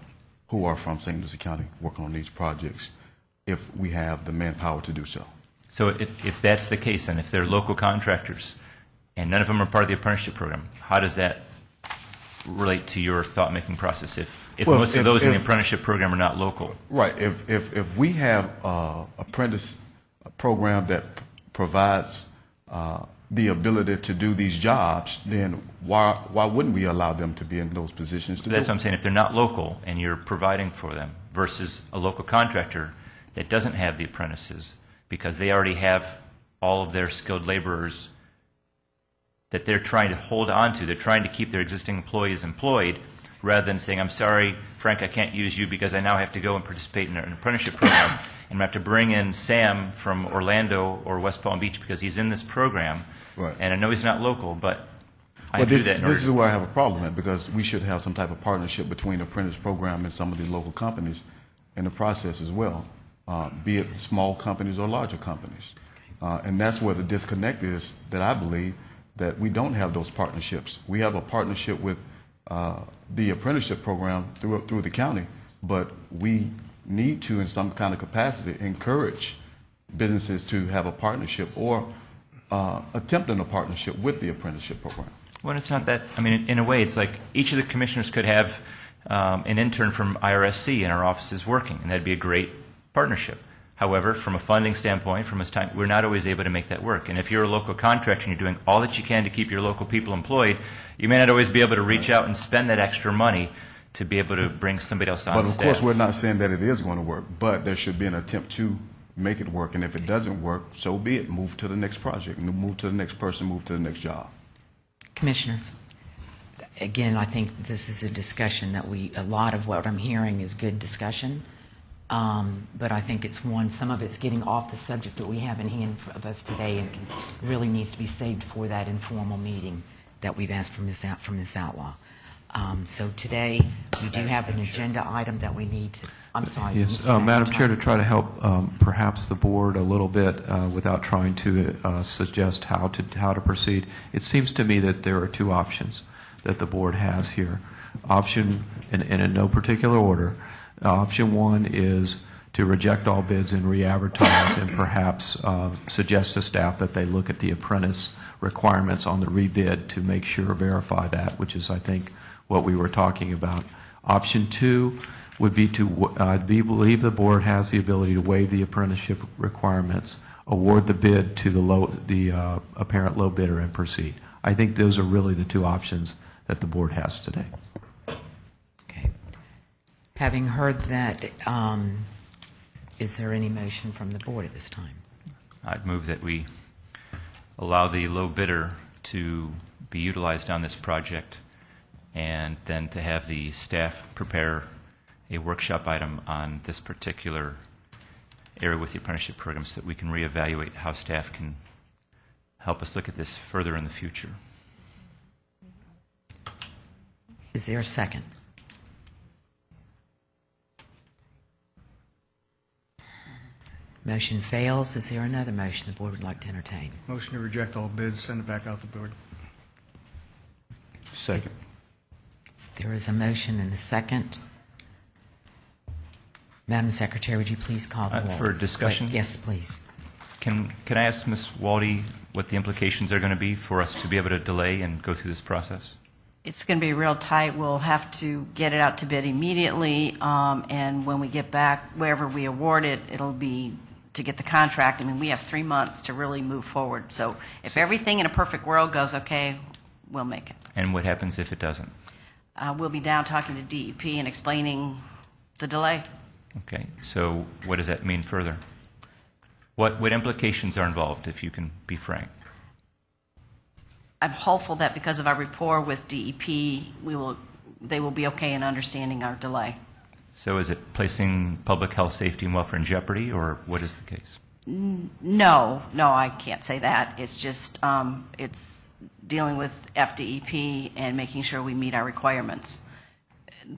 who are from St. Lucie County working on these projects, if we have the manpower to do so. So if that's the case, and if they're local contractors and none of them are part of the apprenticeship program, how does that relate to your thought-making process if most of those in the apprenticeship program are not local? Right. If we have apprentice program that provides the ability to do these jobs, then why wouldn't we allow them to be in those positions? That's what I'm saying. If they're not local and you're providing for them versus a local contractor that doesn't have the apprentices because they already have all of their skilled laborers that they're trying to hold on to. They're trying to keep their existing employees employed, rather than saying, I'm sorry, Frank, I can't use you because I now have to go and participate in an apprenticeship program, and I have to bring in Sam from Orlando or West Palm Beach because he's in this program, and I know he's not local, but I do that in order. This is where I have a problem at, because we should have some type of partnership between the apprentice program and some of the local companies in the process as well. be it small companies or larger companies. And that's where the disconnect is, that I believe that we don't have those partnerships. We have a partnership with the apprenticeship program through the county, but we need to, in some kind of capacity, encourage businesses to have a partnership or attempting a partnership with the apprenticeship program. Well, it's not that. I mean, in a way, it's like each of the commissioners could have an intern from IRSC in our offices working, and that'd be a great partnership. However, from a funding standpoint, from a time, we're not always able to make that work. And if you're a local contractor and you're doing all that you can to keep your local people employed, you may not always be able to reach out and spend that extra money to be able to bring somebody else on But of staff. course, we're not saying that it is going to work, but there should be an attempt to make it work. And if it doesn't work, so be it. Move to the next project, move to the next person, move to the next job. Commissioners, again, I think this is a discussion that a lot of what I'm hearing is good discussion. But I think it's some of it's getting off the subject that we have in hand of us today and really needs to be saved for that informal meeting that we've asked from Ms. Outlaw. So today, we do have an agenda item that we need to, I'm sorry. Yes, Madam Chair, to try to help perhaps the board a little bit without trying to suggest how to proceed, it seems to me that there are two options that the board has here. Option, and in no particular order, option one is to reject all bids and re-advertise and perhaps suggest to staff that they look at the apprentice requirements on the rebid to make sure, verify that, which is, I think, what we were talking about. Option two would be to believe the board has the ability to waive the apprenticeship requirements, award the bid to the apparent low bidder, and proceed. I think those are really the two options that the board has today. Okay. Having heard that, is there any motion from the board at this time? I'd move that we allow the low bidder to be utilized on this project, and then to have the staff prepare a workshop item on this particular area with the apprenticeship program so that we can reevaluate how staff can help us look at this further in the future. Is there a second? Motion fails. Is there another motion the board would like to entertain? Motion to reject all bids, send it back out the board. Second. There is a motion and a second. Madam Secretary, would you please call the roll? For discussion? Yes, please. Can I ask Ms. Waldy what the implications are going to be for us to be able to delay and go through this process? It's going to be real tight. We'll have to get it out to bid immediately, and when we get back, wherever we award it, it'll be to get the contract. I mean, we have 3 months to really move forward. So if everything in a perfect world goes okay, we'll make it. And what happens if it doesn't? We'll be down talking to DEP and explaining the delay. Okay, so what does that mean further? What implications are involved, if you can be frank? I'm hopeful that because of our rapport with DEP, they will be okay in understanding our delay. So is it placing public health, safety, and welfare in jeopardy, or what is the case? No, I can't say that. It's just it's dealing with FDEP and making sure we meet our requirements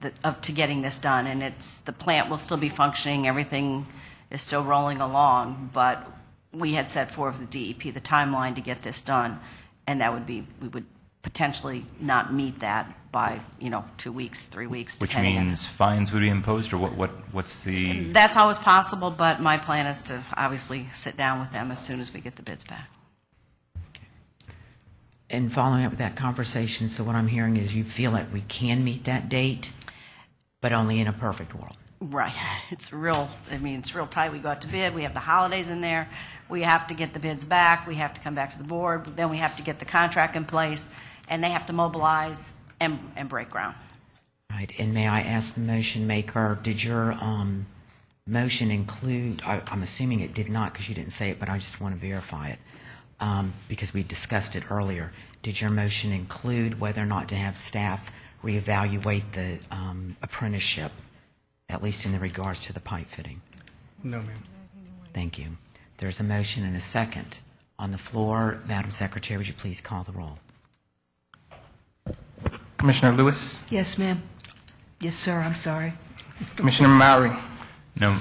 to getting this done. And the plant will still be functioning. Everything is still rolling along, but we had set forth with the DEP the timeline to get this done, and that would be, we would potentially not meet that by 2 weeks, 3 weeks. Which means fines would be imposed, or what's the? That's always possible, but my plan is to obviously sit down with them as soon as we get the bids back. And following up with that conversation, so what I'm hearing is you feel like we can meet that date, but only in a perfect world. Right. It's real tight. We go out to bid. We have the holidays in there. We have to get the bids back. We have to come back to the board. Then we have to get the contract in place, and they have to mobilize and break ground. Right. And may I ask the motion maker, did your motion include, I'm assuming it did not because you didn't say it, but I just want to verify it because we discussed it earlier. Did your motion include whether or not to have staff reevaluate the apprenticeship, at least in regards to the pipe fitting? No, ma'am. Thank you. There's a motion and a second on the floor. Madam Secretary, would you please call the roll? Commissioner Lewis? Yes, ma'am. Yes, sir. I'm sorry. Commissioner Mowry? No.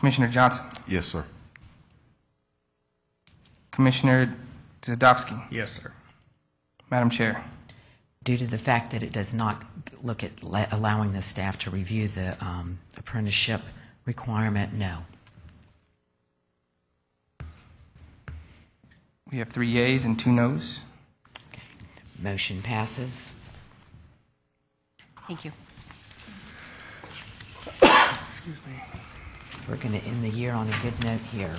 Commissioner Johnson. Yes, sir. Commissioner Zadowski. Yes, sir. Madam Chair. Due to the fact that it does not look at allowing the staff to review the apprenticeship requirement, no. We have 3 yeas and 2 noes. Motion passes. Thank you. We're going to end the year on a good note here.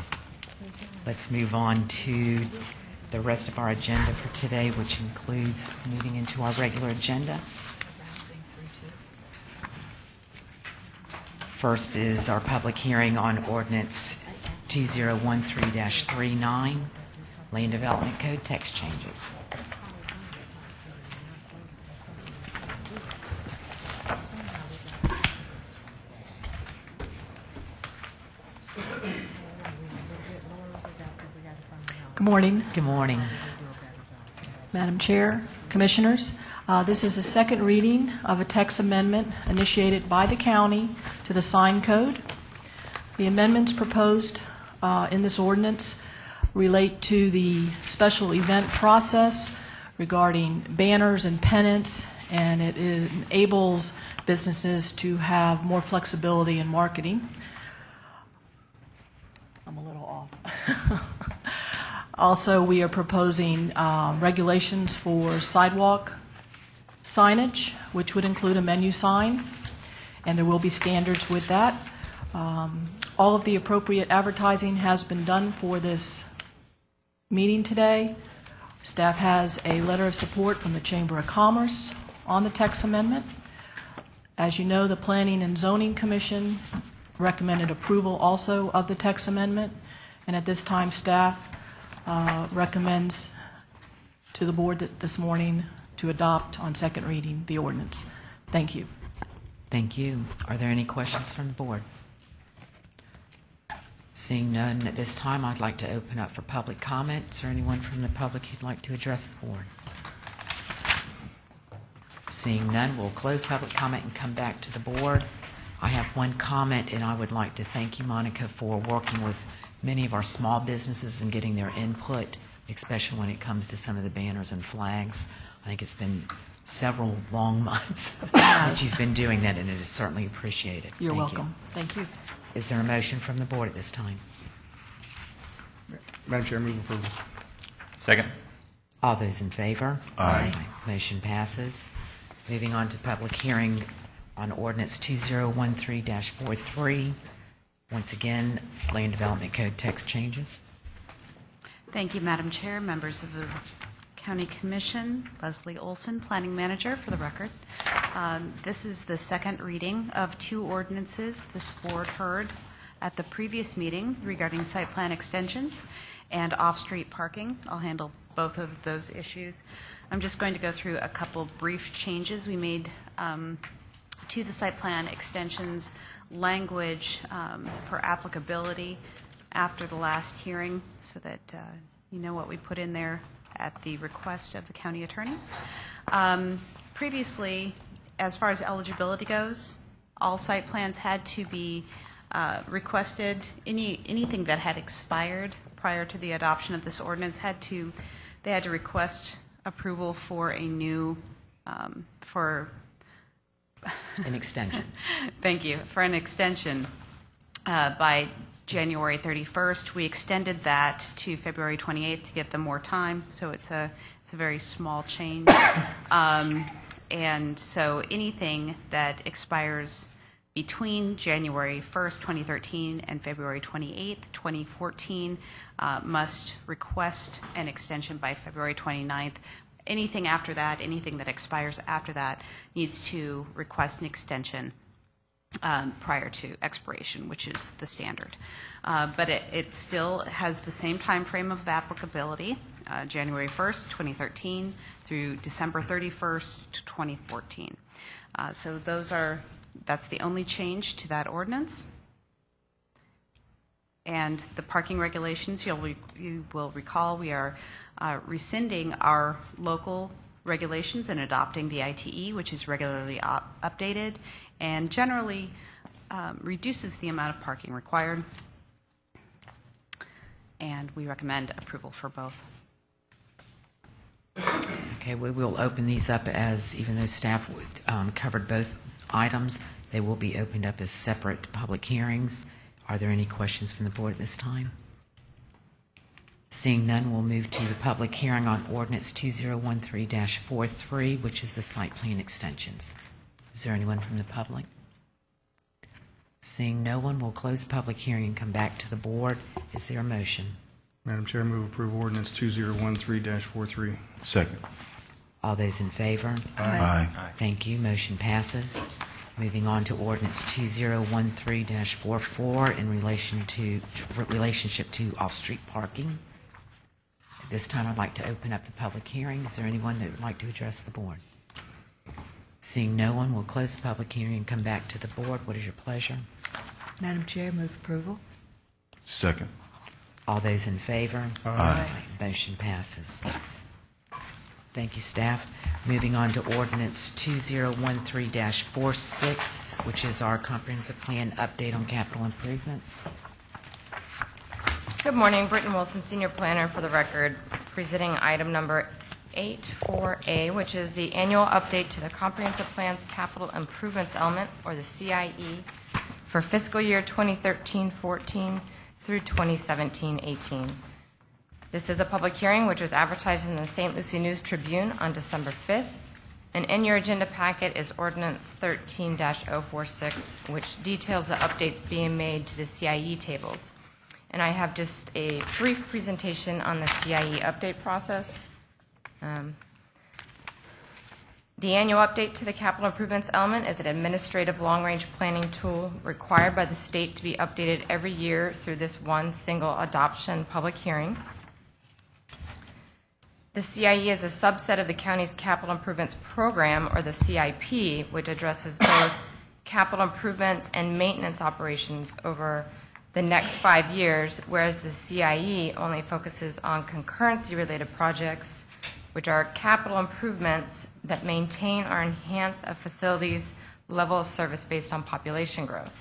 Let's move on to the rest of our agenda for today, which includes moving into our regular agenda. First is our public hearing on ordinance 2013-39, Land Development Code text changes. Good morning. Good morning. Madam Chair, Commissioners. This is the second reading of a text amendment initiated by the county to the sign code. The amendments proposed in this ordinance relate to the special event process regarding banners and pennants, and it enables businesses to have more flexibility in marketing. I'm a little off. Also, we are proposing regulations for sidewalk signage, which would include a menu sign, and there will be standards with that. All of the appropriate advertising has been done for this meeting today. Staff has a letter of support from the Chamber of Commerce on the text amendment. As you know, the Planning and Zoning Commission recommended approval also of the text amendment, and at this time staff recommends to the board that this morning to adopt on second reading the ordinance. Thank you. Thank you. Are there any questions from the board? Seeing none at this time, I'd like to open up for public comment. Is there anyone from the public who'd like to address the board? Seeing none, we'll close public comment and come back to the board. I have one comment, and I would like to thank you, Monica, for working with many of our small businesses and getting their input, especially when it comes to some of the banners and flags. I think it's been several long months that you've been doing that, and it is certainly appreciated. You're welcome. Thank you. Is there a motion from the board at this time? Madam Chair, move approval. Second. All those in favor? Aye. Motion passes. Moving on to public hearing on ordinance 2013-43. Once again, Land Development Code text changes. Thank you, Madam Chair, members of the County Commission. Leslie Olson, Planning Manager, for the record. This is the second reading of 2 ordinances this board heard at the previous meeting regarding site plan extensions and off-street parking. I'll handle both of those issues. I'm just going to go through a couple brief changes we made to the site plan extensions language for applicability after the last hearing, so that you know what we put in there at the request of the county attorney. Previously, as far as eligibility goes, all site plans had to be requested. Anything that had expired prior to the adoption of this ordinance they had to request approval for a new for an extension. Thank you. For an extension by January 31st. We extended that to February 28th to give them more time, so it's a very small change. And so anything that expires between January 1st, 2013 and February 28th, 2014 must request an extension by February 29th. Anything after that, anything that expires after that, needs to request an extension prior to expiration, which is the standard. But it still has the same time frame of applicability, January 1st, 2013 through December 31st, 2014. So that's the only change to that ordinance. And the parking regulations, you will recall, we are rescinding our local regulations and adopting the ITE, which is regularly updated. And generally, reduces the amount of parking required, and we recommend approval for both. Okay, we will open these up as, even though staff covered both items, they will be opened up as separate public hearings. Are there any questions from the board at this time? Seeing none, we'll move to the public hearing on ordinance 2013-43, which is the site plan extensions. Is there anyone from the public? Seeing no one, we'll close the public hearing and come back to the board. Is there a motion? Madam Chair, move approval ordinance 2013-43. Second. All those in favor? Aye. Thank you. Motion passes. Moving on to ordinance 2013-44 in relationship to off-street parking. At this time, I'd like to open up the public hearing. Is there anyone that would like to address the board? Seeing no one, we'll close the public hearing and come back to the board. What is your pleasure? Madam Chair, move approval. Second. All those in favor? Aye. Motion passes. Thank you, staff. Moving on to ordinance 2013-46, which is our comprehensive plan update on capital improvements. Good morning, Britton Wilson, Senior Planner for the record, presenting item number 84A, which is the annual update to the Comprehensive Plan's Capital Improvements Element, or the CIE, for fiscal year 2013-14 through 2017-18. This is a public hearing which was advertised in the St. Lucie News Tribune on December 5th, and in your agenda packet is Ordinance 13-046, which details the updates being made to the CIE tables. And I have just a brief presentation on the CIE update process. The annual update to the capital improvements element is an administrative long-range planning tool required by the state to be updated every year through this one single adoption public hearing. The CIE is a subset of the county's capital improvements program, or the CIP, which addresses both capital improvements and maintenance operations over the next 5 years, whereas the CIE only focuses on concurrency-related projects, which are capital improvements that maintain or enhance a facility's level of service based on population growth.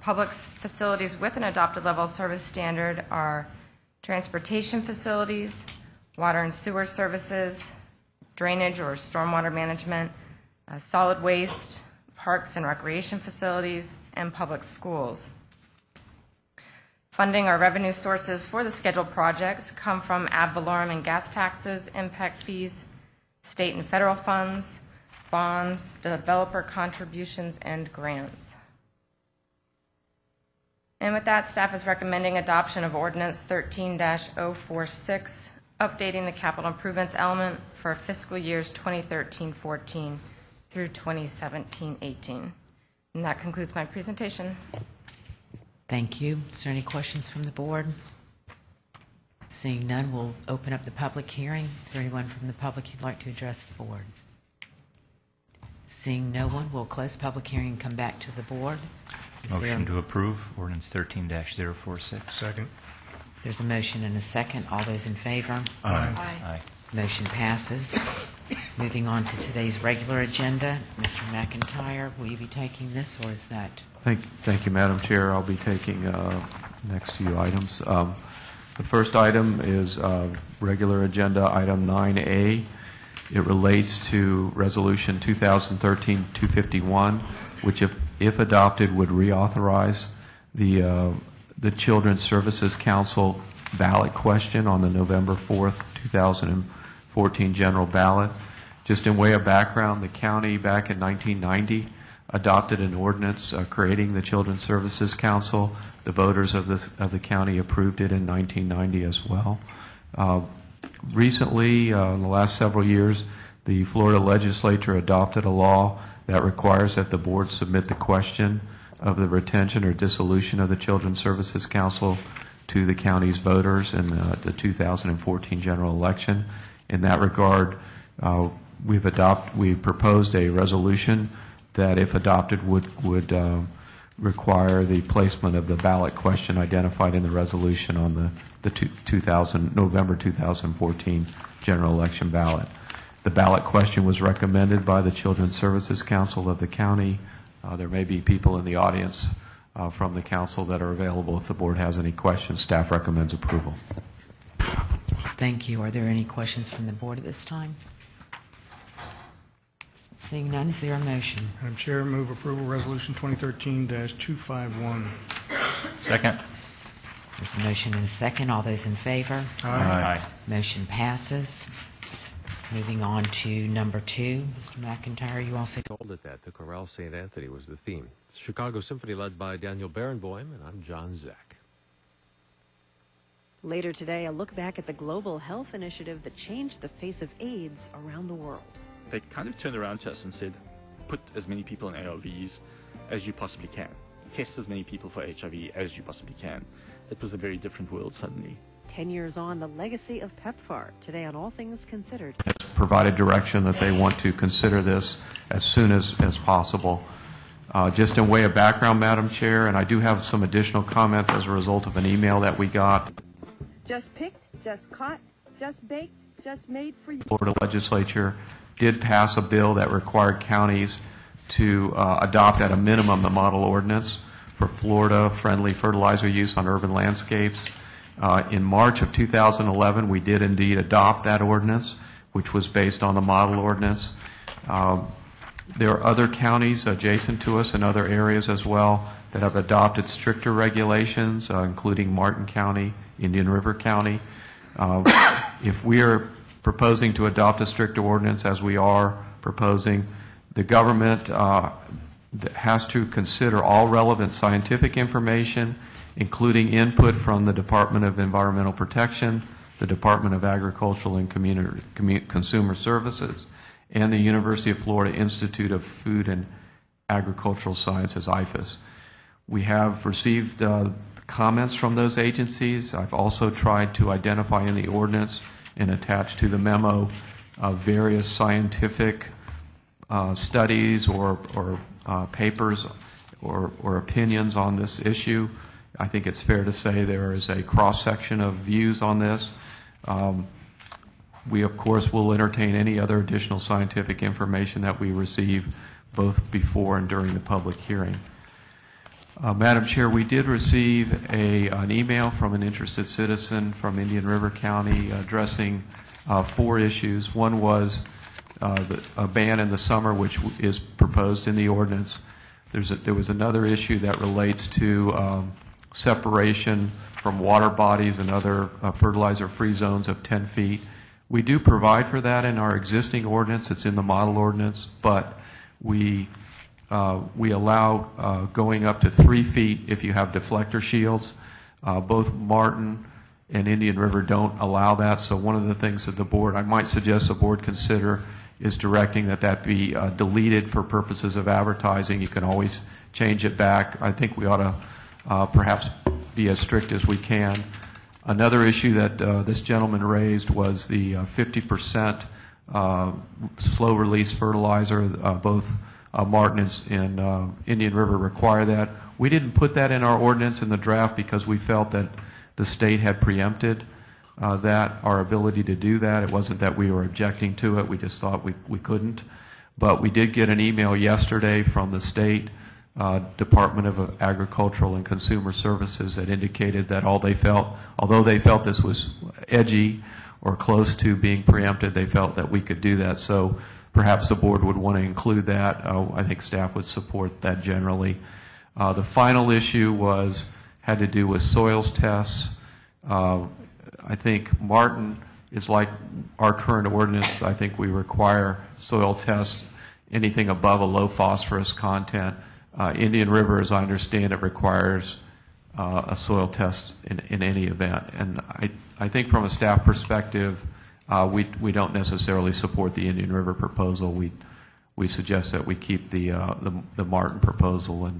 Public facilities with an adopted level of service standard are transportation facilities, water and sewer services, drainage or stormwater management, solid waste, parks and recreation facilities, and public schools. Funding or revenue sources for the scheduled projects come from ad valorem and gas taxes, impact fees, state and federal funds, bonds, developer contributions, and grants. And with that, staff is recommending adoption of Ordinance 13-046, updating the capital improvements element for fiscal years 2013-14 through 2017-18. And that concludes my presentation. Thank you. Is there any questions from the board? Seeing none, we'll open up the public hearing. Is there anyone from the public who'd like to address the board? Seeing no one, we'll close the public hearing and come back to the board. Motion to approve Ordinance 13-046. Second. There's a motion and a second. All those in favor? Aye. Motion passes. Moving on to today's regular agenda. Mr. McIntyre, will you be taking this, or is that? Thank you, Madam Chair. I'll be taking next few items. The first item is regular agenda item 9A. It relates to Resolution 2013-251, which, if adopted, would reauthorize the Children's Services Council ballot question on the November 4th, 2014 general ballot. Just in way of background, the county back in 1990 adopted an ordinance creating the Children's Services Council. The voters of the county approved it in 1990 as well. Recently, in the last several years, the Florida legislature adopted a law that requires that the board submit the question of the retention or dissolution of the Children's Services Council to the county's voters in the 2014 general election. In that regard, we've proposed a resolution that, if adopted, would require the placement of the ballot question identified in the resolution on the November 2014 general election ballot. The ballot question was recommended by the Children's Services Council of the county There may be people in the audience from the council that are available if the board has any questions. Staff recommends approval. Thank you. Are there any questions from the board at this time? Seeing none, is there a motion? Madam Chair, move approval Resolution 2013-251. Second. There's a motion and a second. All those in favor? Aye. Motion passes. Moving on to number 2. Mr. McIntyre, you also... Told it that the Chorale St. Anthony was the theme. Chicago Symphony led by Daniel Barenboim, and I'm John Zach. Later today, a look back at the global health initiative that changed the face of AIDS around the world. They kind of turned around to us and said, put as many people in ARVs as you possibly can. Test as many people for HIV as you possibly can. It was a very different world suddenly. 10 years on, the legacy of PEPFAR. Today on All Things Considered. Has provided direction that they want to consider this as soon as possible. Just in way of background, Madam Chair, and I do have some additional comments as a result of an email that we got. Just picked, just caught, just baked, just made for you. The Florida legislature did pass a bill that required counties to adopt at a minimum the model ordinance for Florida-friendly fertilizer use on urban landscapes. In March of 2011, we did indeed adopt that ordinance, which was based on the model ordinance. There are other counties adjacent to us in other areas as well that have adopted stricter regulations, including Martin County, Indian River County. If we are proposing to adopt a stricter ordinance, as we are proposing, the government has to consider all relevant scientific information, including input from the Department of Environmental Protection, the Department of Agricultural and Consumer Services, and the University of Florida Institute of Food and Agricultural Sciences, IFAS. We have received comments from those agencies. I've also tried to identify in the ordinance and attach to the memo various scientific studies or papers or opinions on this issue. I think it's fair to say there is a cross-section of views on this. We, of course, will entertain any other additional scientific information that we receive both before and during the public hearing. Madam Chair, we did receive an email from an interested citizen from Indian River County addressing 4 issues. One was a ban in the summer, which is proposed in the ordinance. There was another issue that relates to separation from water bodies and other fertilizer-free zones of 10 feet. We do provide for that in our existing ordinance. It's in the model ordinance, but we allow going up to 3 feet if you have deflector shields. Both Martin and Indian River don't allow that, so one of the things that I might suggest the board consider is directing that be deleted for purposes of advertising. You can always change it back. I think we ought to perhaps be as strict as we can. Another issue that this gentleman raised was the 50% slow-release fertilizer. Both Martin and Indian River require that. We didn't put that in our ordinance in the draft because we felt that the state had preempted our ability to do that. It wasn't that we were objecting to it. We just thought we couldn't. But we did get an email yesterday from the state Department of Agricultural and Consumer Services that indicated that although they felt this was edgy or close to being preempted, they felt that we could do that. So perhaps the board would want to include that. I think staff would support that generally. The final issue had to do with soils tests. I think Martin is like our current ordinance. I think we require soil tests, anything above a low phosphorus content. Indian River, as I understand it, requires a soil test in any event. And I think from a staff perspective, we don't necessarily support the Indian River proposal. We suggest that we keep the Martin proposal,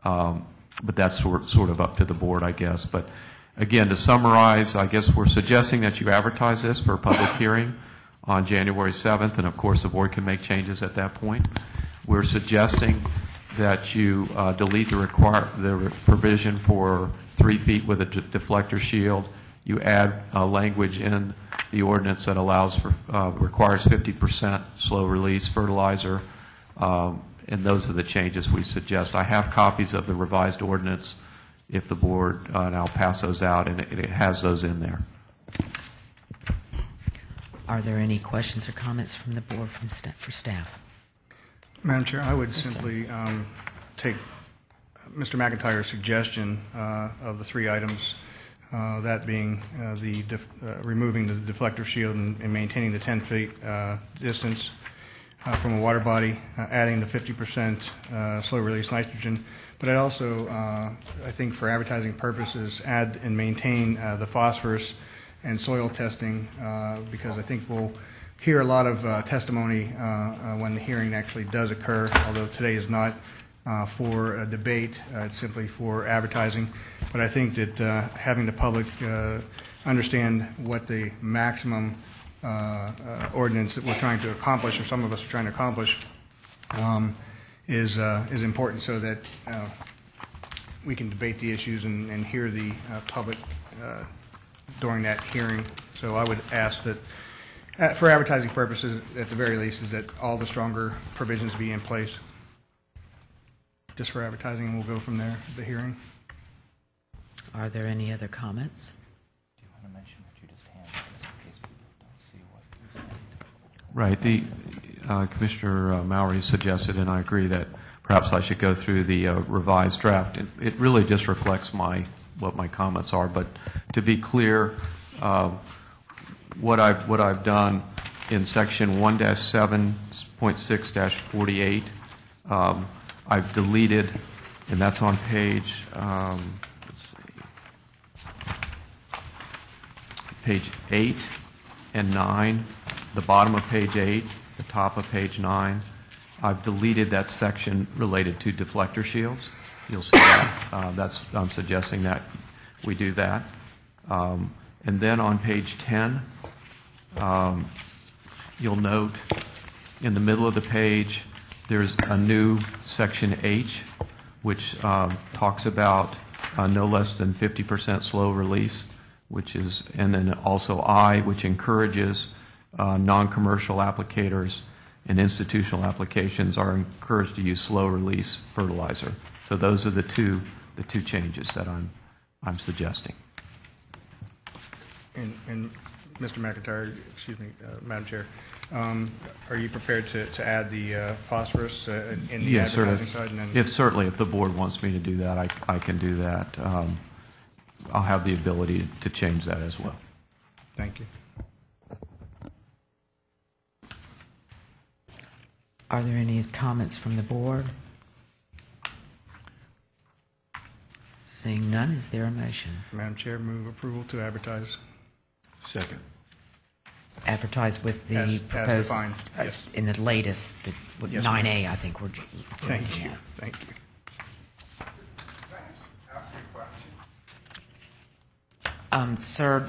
but that's sort of up to the board, I guess. But again, to summarize, I guess we're suggesting that you advertise this for a public hearing on January 7th, and of course the board can make changes at that point. We're suggesting that you delete the provision for 3 feet with a deflector shield. You add language in the ordinance that requires 50% slow release fertilizer, and those are the changes we suggest. I have copies of the revised ordinance if the board, and I'll pass those out, and it has those in there. Are there any questions or comments from the board for staff? Madam Chair, I would Yes, sir. simply take Mr. McIntyre's suggestion of the 3 items, that being removing the deflector shield and maintaining the 10 feet distance from a water body, adding the 50% slow-release nitrogen. But I'd also, I think for advertising purposes, add and maintain the phosphorus and soil testing, because I think we'll hear a lot of testimony when the hearing actually does occur, although today is not for a debate, it's simply for advertising. But I think that having the public understand what the maximum ordinance that we're trying to accomplish, or some of us are trying to accomplish, is important, so that we can debate the issues and hear the public during that hearing. So I would ask that, for advertising purposes, at the very least, is that all the stronger provisions be in place, just for advertising, and we'll go from there at the hearing. Are there any other comments? Do you want to mention what you just handed, just in case people don't see what Right. The Commissioner Mowry suggested, and I agree, that perhaps I should go through the revised draft. It really just reflects what my comments are. But to be clear, what I've done in section 1-7.6-48, I've deleted, and that's on page, page 8 and 9, the bottom of page 8, the top of page 9. I've deleted that section related to deflector shields. You'll see that. I'm suggesting that we do that. And then on page 10, you'll note in the middle of the page there's a new section H, which talks about no less than 50% slow release, and then also I, which encourages non-commercial applicators and institutional applications are encouraged to use slow release fertilizer. So those are the two changes that I'm suggesting. And Mr. McIntyre, excuse me, Madam Chair, are you prepared to add the phosphorus in the advertising side? And then Certainly, if the board wants me to do that, I can do that. I'll have the ability to change that as well. Thank you. Are there any comments from the board? Seeing none, is there a motion? Madam Chair, move approval to advertise. Second. Advertise with the As proposed, defined, yes. in the latest, Yes, 9A, I think we're Thank looking you. at. Thank you. Sir,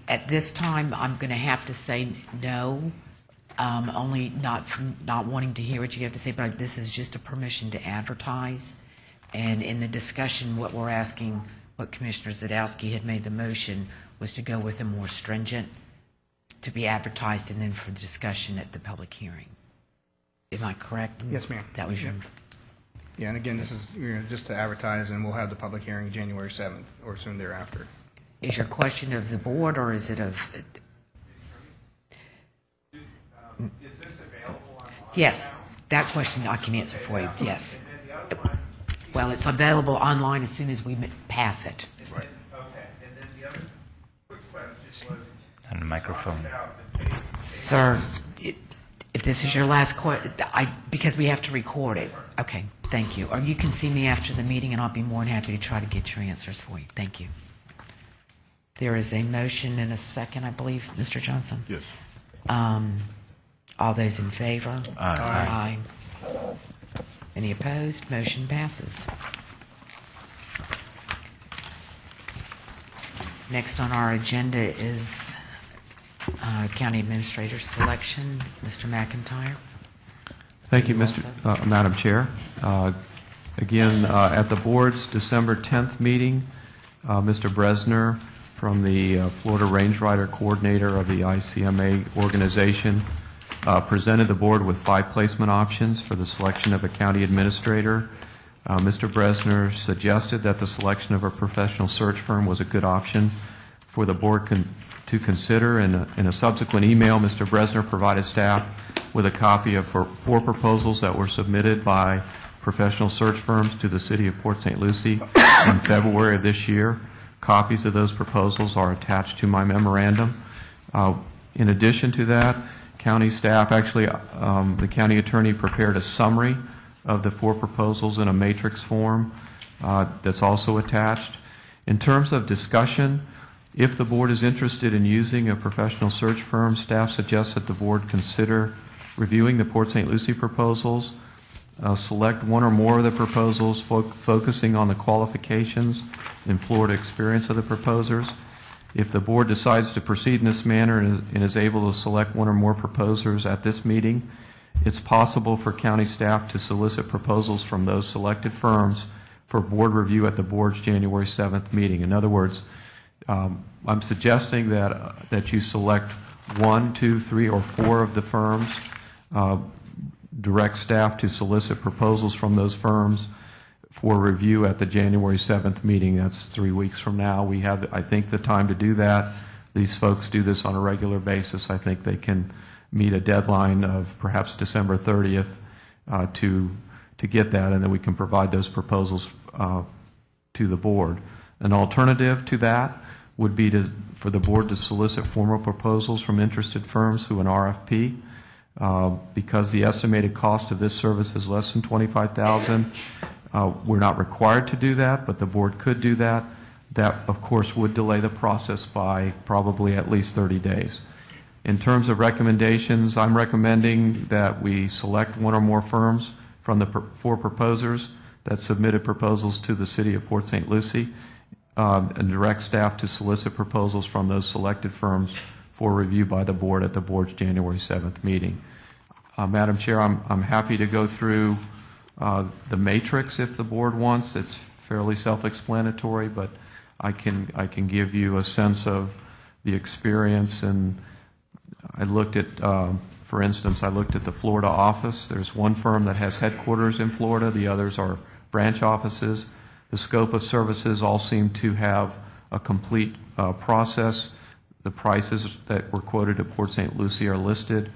at this time, I'm going to have to say no, only not from not wanting to hear what you have to say, but this is just a permission to advertise. And in the discussion, what we're asking, what Commissioner Zadowski had made the motion, was to go with a more stringent, to be advertised and then for the discussion at the public hearing. Am I correct? Yes, ma'am. That was your... Yeah, and again, this is just to advertise, and we'll have the public hearing January 7th or soon thereafter. Is your question of the board, or is it of... Is this available online? Yes, that question I can answer for you, yes. And then the other one... Well, it's available online as soon as we pass it. Right. Okay, and then the other quick question was... On the microphone. Sir, if this is your last question, because we have to record it. Okay, thank you. Or you can see me after the meeting, and I'll be more than happy to try to get your answers for you. Thank you. There is a motion and a second, I believe, Mr. Johnson? Yes. All those in favor? Aye. Aye. Any opposed? Motion passes. Next on our agenda is County Administrator selection. Mr. McIntyre. Thank you, Madam Chair. Again, at the board's December 10th meeting, Mr. Bresner from the Florida Range Rider Coordinator of the ICMA organization presented the board with 5 placement options for the selection of a county administrator. Mr. Bresner suggested that the selection of a professional search firm was a good option for the board to consider. In a subsequent email, Mr. Bresner provided staff with a copy of 4 proposals that were submitted by professional search firms to the City of Port St. Lucie in February of this year. Copies of those proposals are attached to my memorandum. In addition to that, county staff, actually the county attorney prepared a summary of the 4 proposals in a matrix form that's also attached. In terms of discussion, if the board is interested in using a professional search firm, staff suggests that the board consider reviewing the Port St. Lucie proposals, select one or more of the proposals focusing on the qualifications and Florida experience of the proposers. If the board decides to proceed in this manner and is able to select one or more proposers at this meeting, it's possible for county staff to solicit proposals from those selected firms for board review at the board's January 7th meeting. In other words, I'm suggesting that you select 1, 2, 3, or 4 of the firms, direct staff to solicit proposals from those firms for review at the January 7th meeting. That's 3 weeks from now. We have, I think, the time to do that. These folks do this on a regular basis. I think they can meet a deadline of perhaps December 30th to get that, and then we can provide those proposals to the board. An alternative to that would be for the board to solicit formal proposals from interested firms through an RFP. Because the estimated cost of this service is less than $25,000, we're not required to do that, but the board could do that. That, of course, would delay the process by probably at least 30 days. In terms of recommendations, I'm recommending that we select one or more firms from the 4 proposers that submitted proposals to the City of Port St. Lucie and direct staff to solicit proposals from those selected firms for review by the board at the board's January 7th meeting. Madam Chair, I'm happy to go through the matrix if the board wants. It's fairly self-explanatory, but I can give you a sense of the experience. And I looked at, for instance, I looked at the Florida office. There's one firm that has headquarters in Florida. The others are branch offices. The scope of services all seem to have a complete process. The prices that were quoted at Port St. Lucie are listed.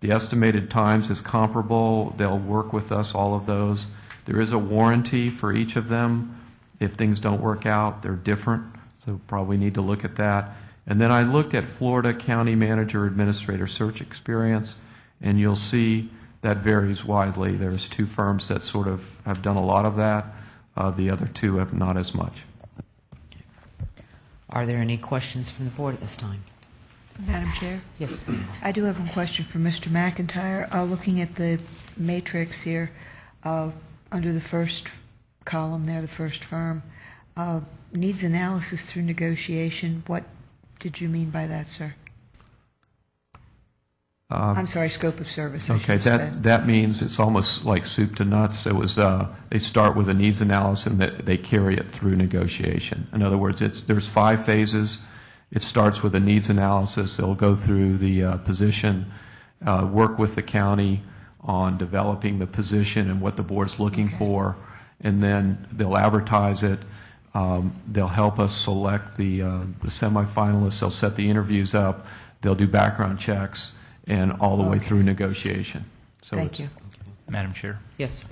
The estimated times is comparable. They'll work with us, all of those. There is a warranty for each of them. If things don't work out, they're different, so probably need to look at that. And then I looked at Florida County Manager Administrator search experience, and you'll see that varies widely. There's 2 firms that sort of have done a lot of that. The other 2 have not as much. Are there any questions from the board at this time? Madam Chair? Yes. I do have a question for Mr. McIntyre. Looking at the matrix here, under the first column there, the first firm, needs analysis through negotiation. What did you mean by that, sir? I'm sorry, scope of service. Okay, that means it's almost like soup to nuts. It was they start with a needs analysis and they carry it through negotiation. In other words, there's 5 phases. It starts with a needs analysis. They'll go through the position, work with the county on developing the position and what the board's looking for, and then they'll advertise it. They'll help us select the semifinalists. They'll set the interviews up. They'll do background checks and all the way through negotiation. So Thank you. Madam Chair? Yes.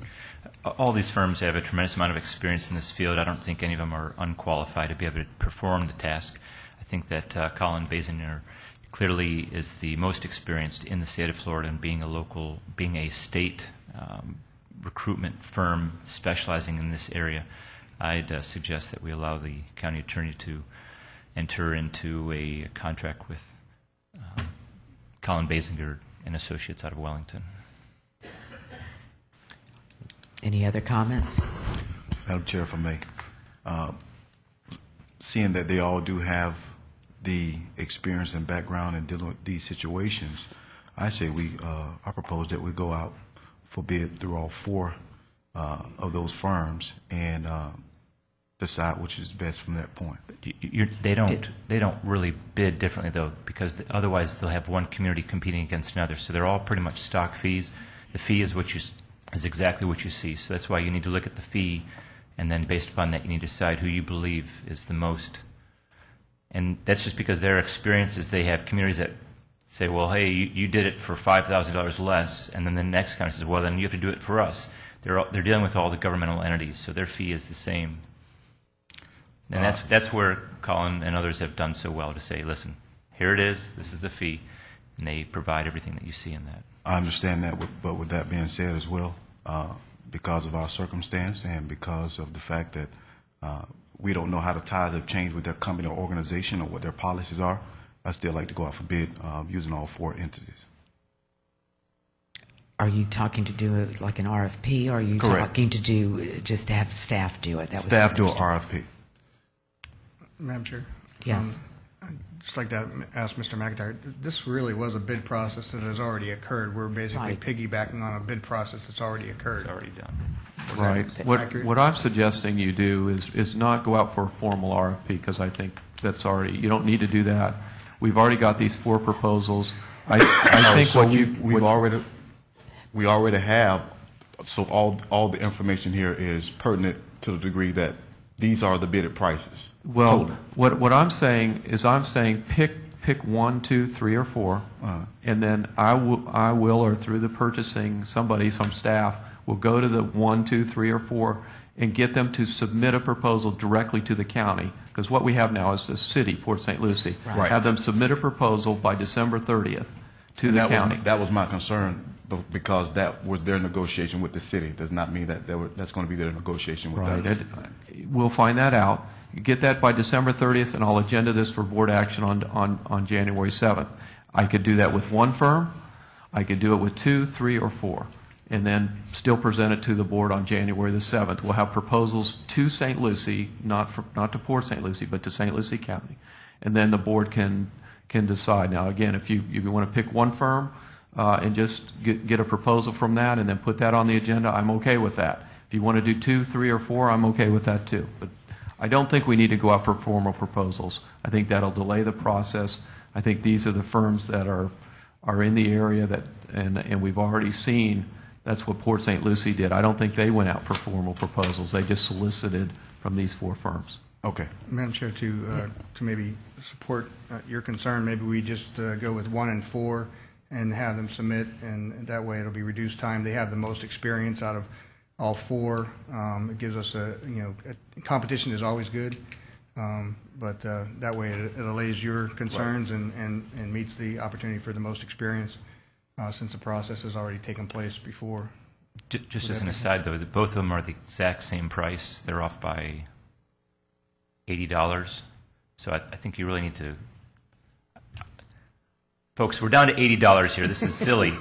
All these firms have a tremendous amount of experience in this field. I don't think any of them are unqualified to be able to perform the task. I think that Colin Basinger clearly is the most experienced in the state of Florida, and being a state recruitment firm specializing in this area, I'd suggest that we allow the county attorney to enter into a contract with Colin Basinger and Associates out of Wellington. Any other comments? Madam Chair, if I may, seeing that they all do have the experience and background in dealing with these situations, I say I propose that we go out for bid through all 4 of those firms and decide which is best from that point. They don't really bid differently, though, because otherwise they'll have one community competing against another. So they're all pretty much stock fees. The fee is is exactly what you see. So that's why you need to look at the fee, and then based upon that, you need to decide who you believe is the most. And that's just because their experiences, they have communities that say, well, hey, you did it for $5,000 less, and then the next county says, well, then you have to do it for us. They're dealing with all the governmental entities, so their fee is the same. And that's where Colin and others have done so well to say, listen, here it is, this is the fee, and they provide everything that you see in that. I understand that, but with that being said as well, because of our circumstance and because of the fact that we don't know how the tides have changed with their company or organization or what their policies are, I still like to go out for bid using all 4 entities. Are you talking to do it like an RFP, or are you Correct. talking to do just to have staff do it? That was Staff do an RFP. Madam Chair? Yes. I'd just like to ask Mr. McIntyre, this really was a bid process that has already occurred. We're basically piggybacking on a bid process that's already occurred. It's already done. Right. What I'm suggesting you do is not go out for a formal RFP, because I think that's already, you don't need to do that. We've already got these 4 proposals. I think so we already have, so all the information here is pertinent to the degree that these are the bidded prices. Well, what I'm saying is pick 1, 2, 3, or 4, and then I will, or through the purchasing, somebody, some staff, will go to the 1, 2, 3, or 4 and get them to submit a proposal directly to the county. Because what we have now is the city, Port St. Lucie, have them submit a proposal by December 30th to the county. That was my concern, because that was their negotiation with the city. Does not mean that that's going to be their negotiation with us. We'll find that out. You get that by December 30th, and I'll agenda this for board action on January 7th. I could do that with 1 firm. I could do it with 2, 3, or 4, and then still present it to the board on January the 7th. We'll have proposals to St. Lucie, not to Port St. Lucie, but to St. Lucie County, and then the board can decide. Now, again, if you want to pick 1 firm and just get a proposal from that and then put that on the agenda, I'm okay with that. If you want to do 2, 3, or 4, I'm okay with that too. But I don't think we need to go out for formal proposals. I think that'll delay the process. I think these are the firms that are in the area and we've already seen. That's what Port St. Lucie did. I don't think they went out for formal proposals. They just solicited from these 4 firms. Okay. Madam Chair, to maybe support your concern, maybe we just go with 1 and 4 and have them submit, and that way it'll be reduced time. They have the most experience out of all 4. It gives us competition is always good, but that way it allays your concerns and meets the opportunity for the most experience, since the process has already taken place before. Just as an aside, though, both of them are the exact same price. They're off by $80. So I think you really need to... Folks, we're down to $80 here. This is silly.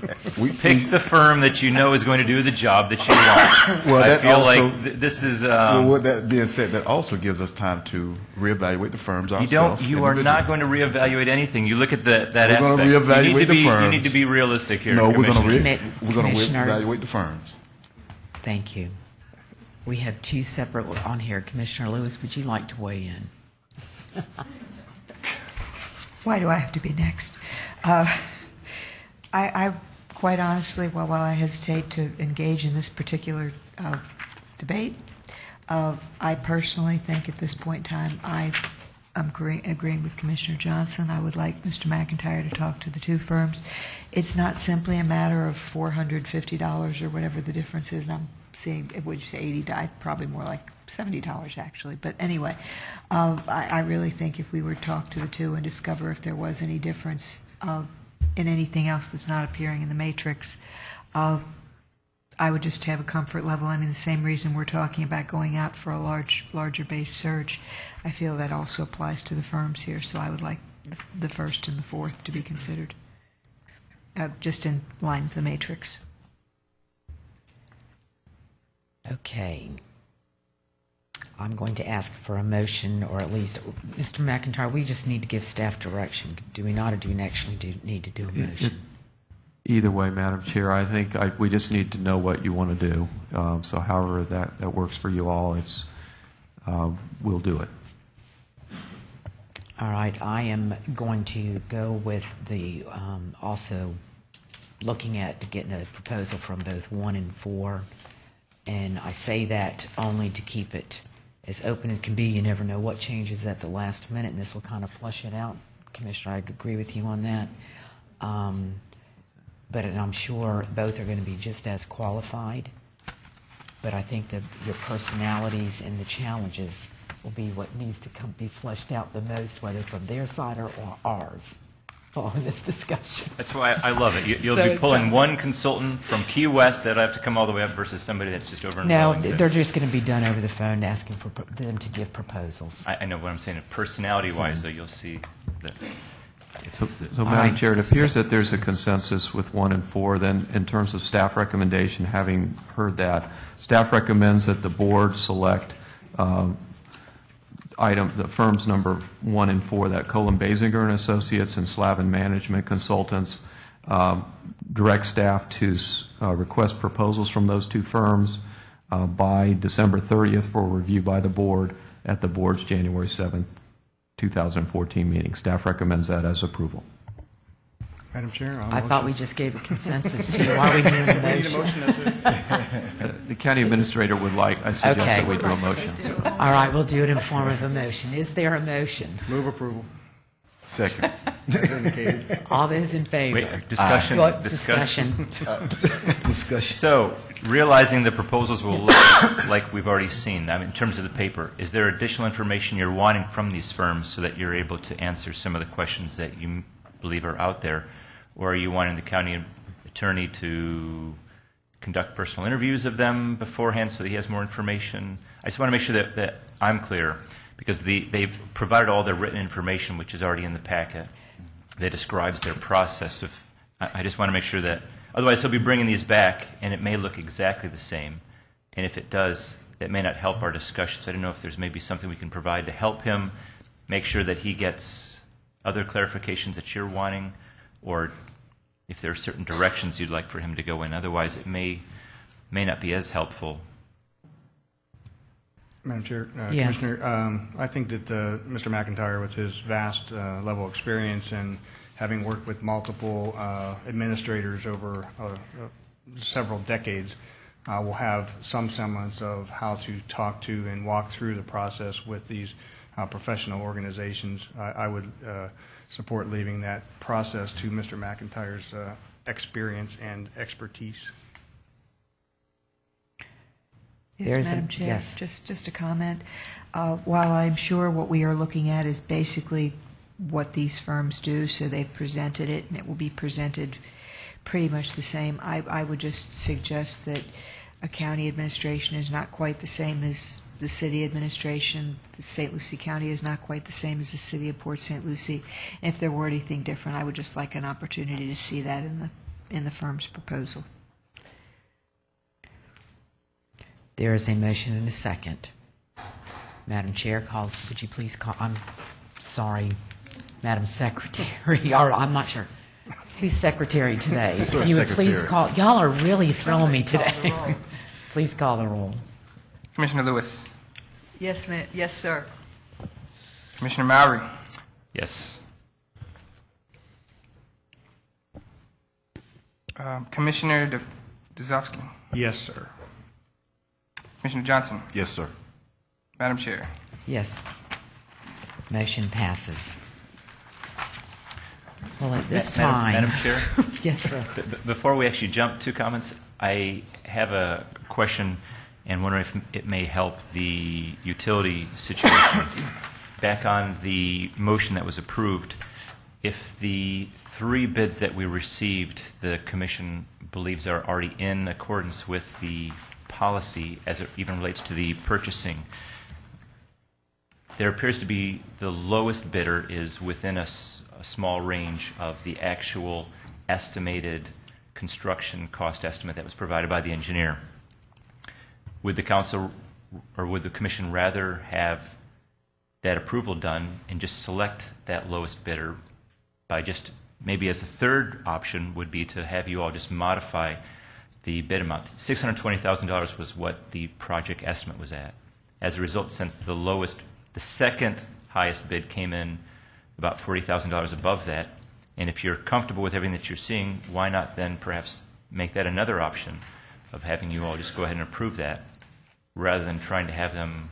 Pick the firm that you know is going to do the job that you want. Well, I feel like this is... well, with that being said, that also gives us time to reevaluate the firms ourselves. You are not going to reevaluate anything. You look at that aspect. We're going to reevaluate the firms. You need to be realistic here. No, we're going to reevaluate the firms. Thank you. We have 2 separate on here. Commissioner Lewis, would you like to weigh in? Why do I have to be next? I quite honestly, while I hesitate to engage in this particular debate, I personally think at this point in time I'm agreeing with Commissioner Johnson. I would like Mr. McIntyre to talk to the 2 firms. It's not simply a matter of $450 or whatever the difference is. I'm seeing, would you say $80? Probably more like $70 actually. But anyway, I really think if we were to talk to the 2 and discover if there was any difference in anything else that's not appearing in the matrix, I would just have a comfort level. I mean, the same reason we're talking about going out for a larger base search, I feel that also applies to the firms here. So I would like the 1st and the 4th to be considered, just in line with the matrix. Okay. I'm going to ask for a motion, or at least, Mr. McIntyre, we just need to give staff direction. Do we not, or do we actually need to do a motion? Either way, Madam Chair, I think we just need to know what you want to do. So however that works for you all, it's we'll do it. All right, I am going to go with the, also looking at getting a proposal from both 1 and 4. And I say that only to keep it as open as can be. You never know what changes at the last minute, and this will kind of flush it out. Commissioner, I agree with you on that. But I'm sure both are going to be just as qualified. But I think that your personalities and the challenges will be what needs to be fleshed out the most, whether from their side or ours, following this discussion. That's why I love it. You'll So be pulling one consultant from Key West that have to come all the way up versus somebody that's just over in No, Wellington. they're just going to be done over the phone, asking for them to give proposals. I know what I'm saying. Personality-wise, though, you'll see that. So Madam Chair, it appears that there's a consensus with 1 and 4. Then, in terms of staff recommendation, having heard that, staff recommends that the board select the firms number 1 and 4, that Colin Basinger and Associates and Slavin Management Consultants. Direct staff to request proposals from those 2 firms by December 30th for review by the board at the board's January 7th, 2014 meeting. Staff recommends that as approval. Madam Chair, I thought we just gave a consensus to you. Why are we doing the motion? The county administrator would like, I suggest that we do a motion. All right, we'll do it in form of a motion. Is there a motion? Move approval. Second. As indicated. All those in favor? Wait, discussion. Discussion. So, realizing the proposals will look like we've already seen, I mean, in terms of the paper, is there additional information you're wanting from these firms so that you're able to answer some of the questions that you believe are out there? Or are you wanting the county attorney to conduct personal interviews of them beforehand so that he has more information? I just want to make sure that I'm clear, because they've provided all their written information, which is already in the packet, that describes their process. I just want to make sure that, otherwise he'll be bringing these back, and it may look exactly the same. And if it does, that may not help our discussions. I don't know if there's maybe something we can provide to help him make sure that he gets other clarifications that you're wanting, or if there are certain directions you'd like for him to go in. Otherwise, it may not be as helpful. Madam Chair, Yes. Commissioner, I think that Mr. McIntyre, with his vast level of experience and having worked with multiple administrators over several decades, will have some semblance of how to talk to and walk through the process with these professional organizations. I would support leaving that process to Mr. McIntyre's experience and expertise. Yes, Madam Chair, just a comment. While I'm sure what we are looking at is basically what these firms do, so they've presented it and it will be presented pretty much the same, I would just suggest that a county administration is not quite the same as the city administration. The St. Lucie County is not quite the same as the city of Port St. Lucie. And if there were anything different, I would just like an opportunity to see that in the firm's proposal. There is a motion and a second. Madam Chair, would you please call, I'm sorry, Madam Secretary, or I'm not sure. Who's secretary today? You would please call, y'all are really throwing me today. Please call the roll. Commissioner Lewis. Yes, ma'am. Yes, sir. Commissioner Mowry. Yes. Commissioner Dazowski. Yes, sir. Commissioner Johnson. Yes, sir. Madam Chair. Yes. Motion passes. Well, at this time... Madam Chair? Yes, sir. Before we actually jump to comments, I have a question and wonder if it may help the utility situation. Back on the motion that was approved, if the 3 bids that we received, the Commission believes are already in accordance with the policy as it even relates to the purchasing, there appears to be the lowest bidder is within a small range of the actual estimated construction cost estimate that was provided by the engineer. Would the council or would the Commission rather have that approval done and just select that lowest bidder by just maybe as a third option would be to have you all just modify the bid amount? $620,000 was what the project estimate was at. As a result, since the second highest bid came in about $40,000 above that, and if you're comfortable with everything that you're seeing, why not then perhaps make that another option of having you all just go ahead and approve that, rather than trying to have them...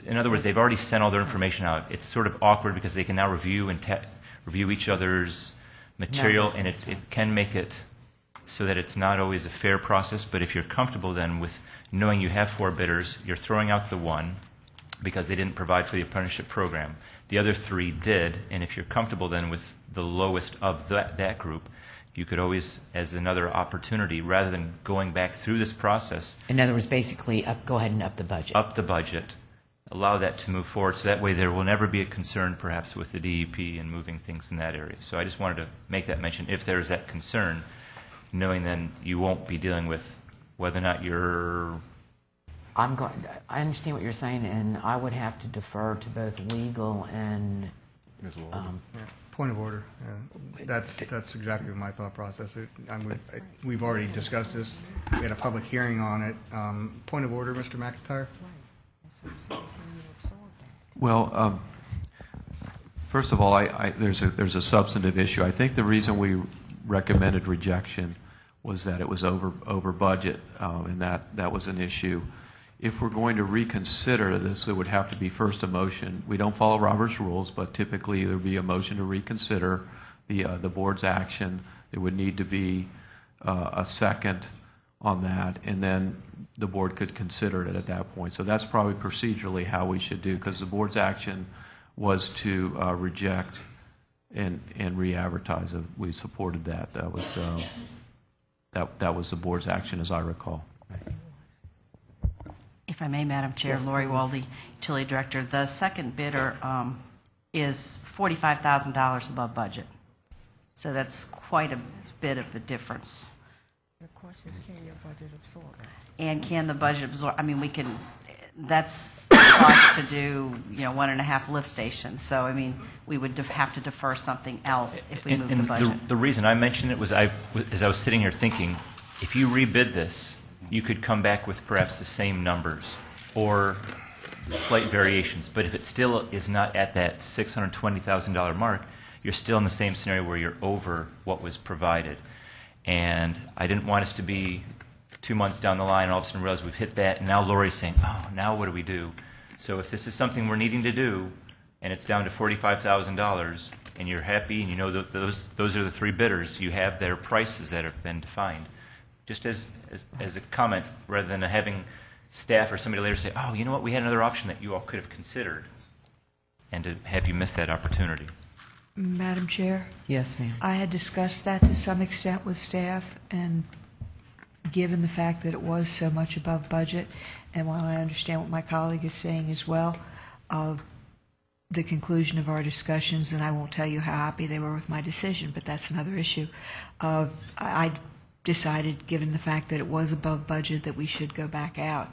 In other words, they've already sent all their information out. It's sort of awkward because they can now review each other's material, and it can make it so that it's not always a fair process. But if you're comfortable then with knowing you have 4 bidders, you're throwing out the one because they didn't provide for the apprenticeship program. The other 3 did, and if you're comfortable then with the lowest of that group, you could always, as another opportunity, rather than going back through this process... In other words, basically, go ahead and up the budget. Up the budget. Allow that to move forward, so that way there will never be a concern, perhaps, with the DEP and moving things in that area. So I just wanted to make that mention. If there's that concern, knowing then you won't be dealing with whether or not you're... I understand what you're saying, and I would have to defer to both legal and... Ms. Point of order. That's exactly my thought process. We've already discussed this. We had a public hearing on it. Point of order, Mr. McIntyre? Well, first of all, there's a substantive issue. I think the reason we recommended rejection was that it was over budget, and that was an issue. If we're going to reconsider this, it would have to be first a motion. We don't follow Robert's rules, but typically there would be a motion to reconsider the board's action. There would need to be a second on that, and then the board could consider it at that point. So that's probably procedurally how we should do, because the board's action was to reject and re-advertise. We supported that. That was the board's action, as I recall. If I may, Madam Chair, Yes, Lori please. Walde, Utility Director. The second bidder is $45,000 above budget. So that's quite a bit of a difference. The question is, can your budget absorb it? And can the budget absorb? I mean, that's cost to do, 1.5 lift stations. So, I mean, we would have to defer something else if we move the budget. The reason I mentioned it was, as I was sitting here thinking, if you rebid this, you could come back with perhaps the same numbers or slight variations. But if it still is not at that $620,000 mark, you're still in the same scenario where you're over what was provided. And I didn't want us to be 2 months down the line and all of a sudden realize we've hit that, and now Lori's saying, oh, now what do we do? So if this is something we're needing to do, and it's down to $45,000, and you're happy, and you know that those are the 3 bidders, you have their prices that have been defined. Just as a comment, rather than having staff or somebody later say, oh, you know what, we had another option that you all could have considered, and to have you miss that opportunity. Madam Chair? Yes, ma'am. I had discussed that to some extent with staff, and given the fact that it was so much above budget, and while I understand what my colleague is saying as well, the conclusion of our discussions, and I won't tell you how happy they were with my decision, but that's another issue. I decided, given the fact that it was above budget, that we should go back out.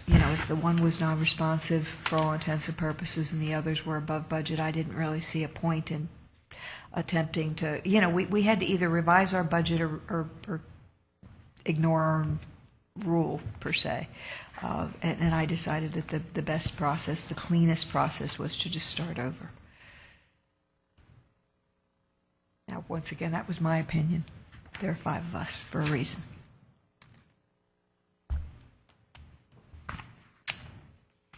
If the one was non-responsive for all intents and purposes and the others were above budget, I didn't really see a point in attempting to, we had to either revise our budget or ignore our own rule, per se. And I decided that the best process, the cleanest process, was to just start over. Now, once again, that was my opinion. There are 5 of us for a reason.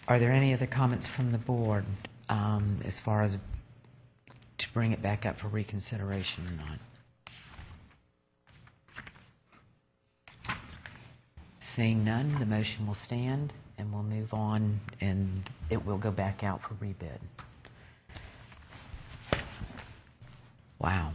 Are there any other comments from the board as far as to bring it back up for reconsideration or not? Seeing none, the motion will stand, and we'll move on, and it will go back out for rebid. Wow.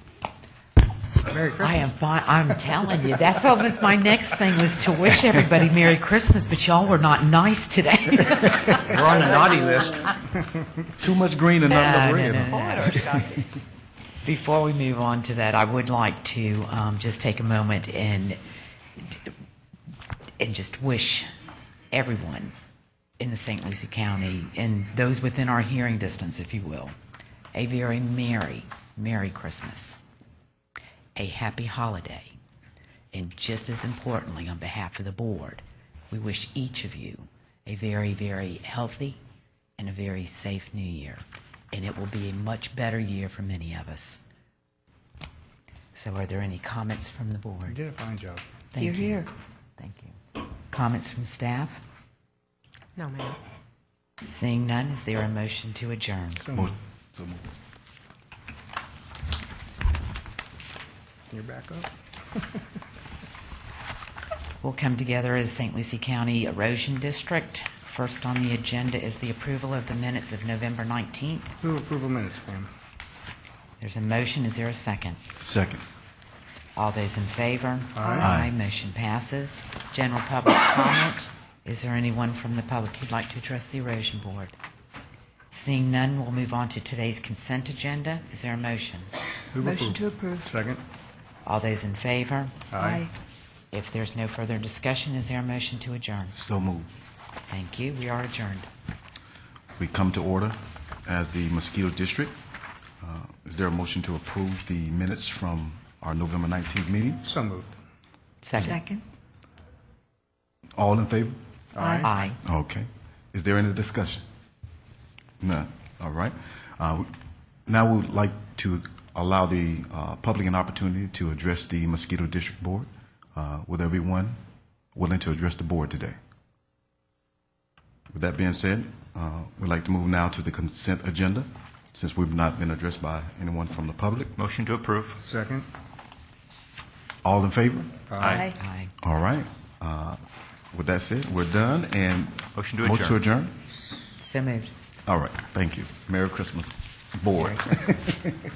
Merry Christmas. I am fine. I'm telling you, that's almost my next thing, was to wish everybody Merry Christmas, but y'all were not nice today. We're on the naughty list. Too much green and not enough red. Before we move on to that, I would like to just take a moment and just wish everyone in the St. Lucie County, and those within our hearing distance, if you will, a very Merry Christmas, a happy holiday, and just as importantly, on behalf of the board, we wish each of you a very, very healthy and a very safe new year. And it will be a much better year for many of us. So are there any comments from the You board? did a fine job. Thank You're you. here. Thank you. Comments from staff? No, ma'am. Seeing none, is there a motion to adjourn? So moved. You're back up. We'll come together as St. Lucie County Erosion District. First on the agenda is the approval of the minutes of November 19th. Move approval minutes, ma'am. There's a motion. Is there a second? Second. All those in favor? Aye. Aye. Motion passes. General public comment. Is there anyone from the public who'd like to address the Erosion Board? Seeing none, we'll move on to today's consent agenda. Is there a motion? Move Motion approval. to approve. Second. All those in favor? Aye. If there's no further discussion, is there a motion to adjourn? So moved. Thank you. We are adjourned. We come to order as the Mosquito District. Is there a motion to approve the minutes from our November 19th meeting? So moved. Second. All in favor? Aye. Okay. Is there any discussion? None. All right. Now we would like to allow the public an opportunity to address the Mosquito District Board. Would everyone willing to address the board today? With that being said, we'd like to move now to the consent agenda, since we've not been addressed by anyone from the public. Motion to approve. Second. All in favor? Aye. Aye. All right. With that said, we're done. And Motion to adjourn. Motion to adjourn? So moved. All right. Thank you. Merry Christmas, board. Merry Christmas.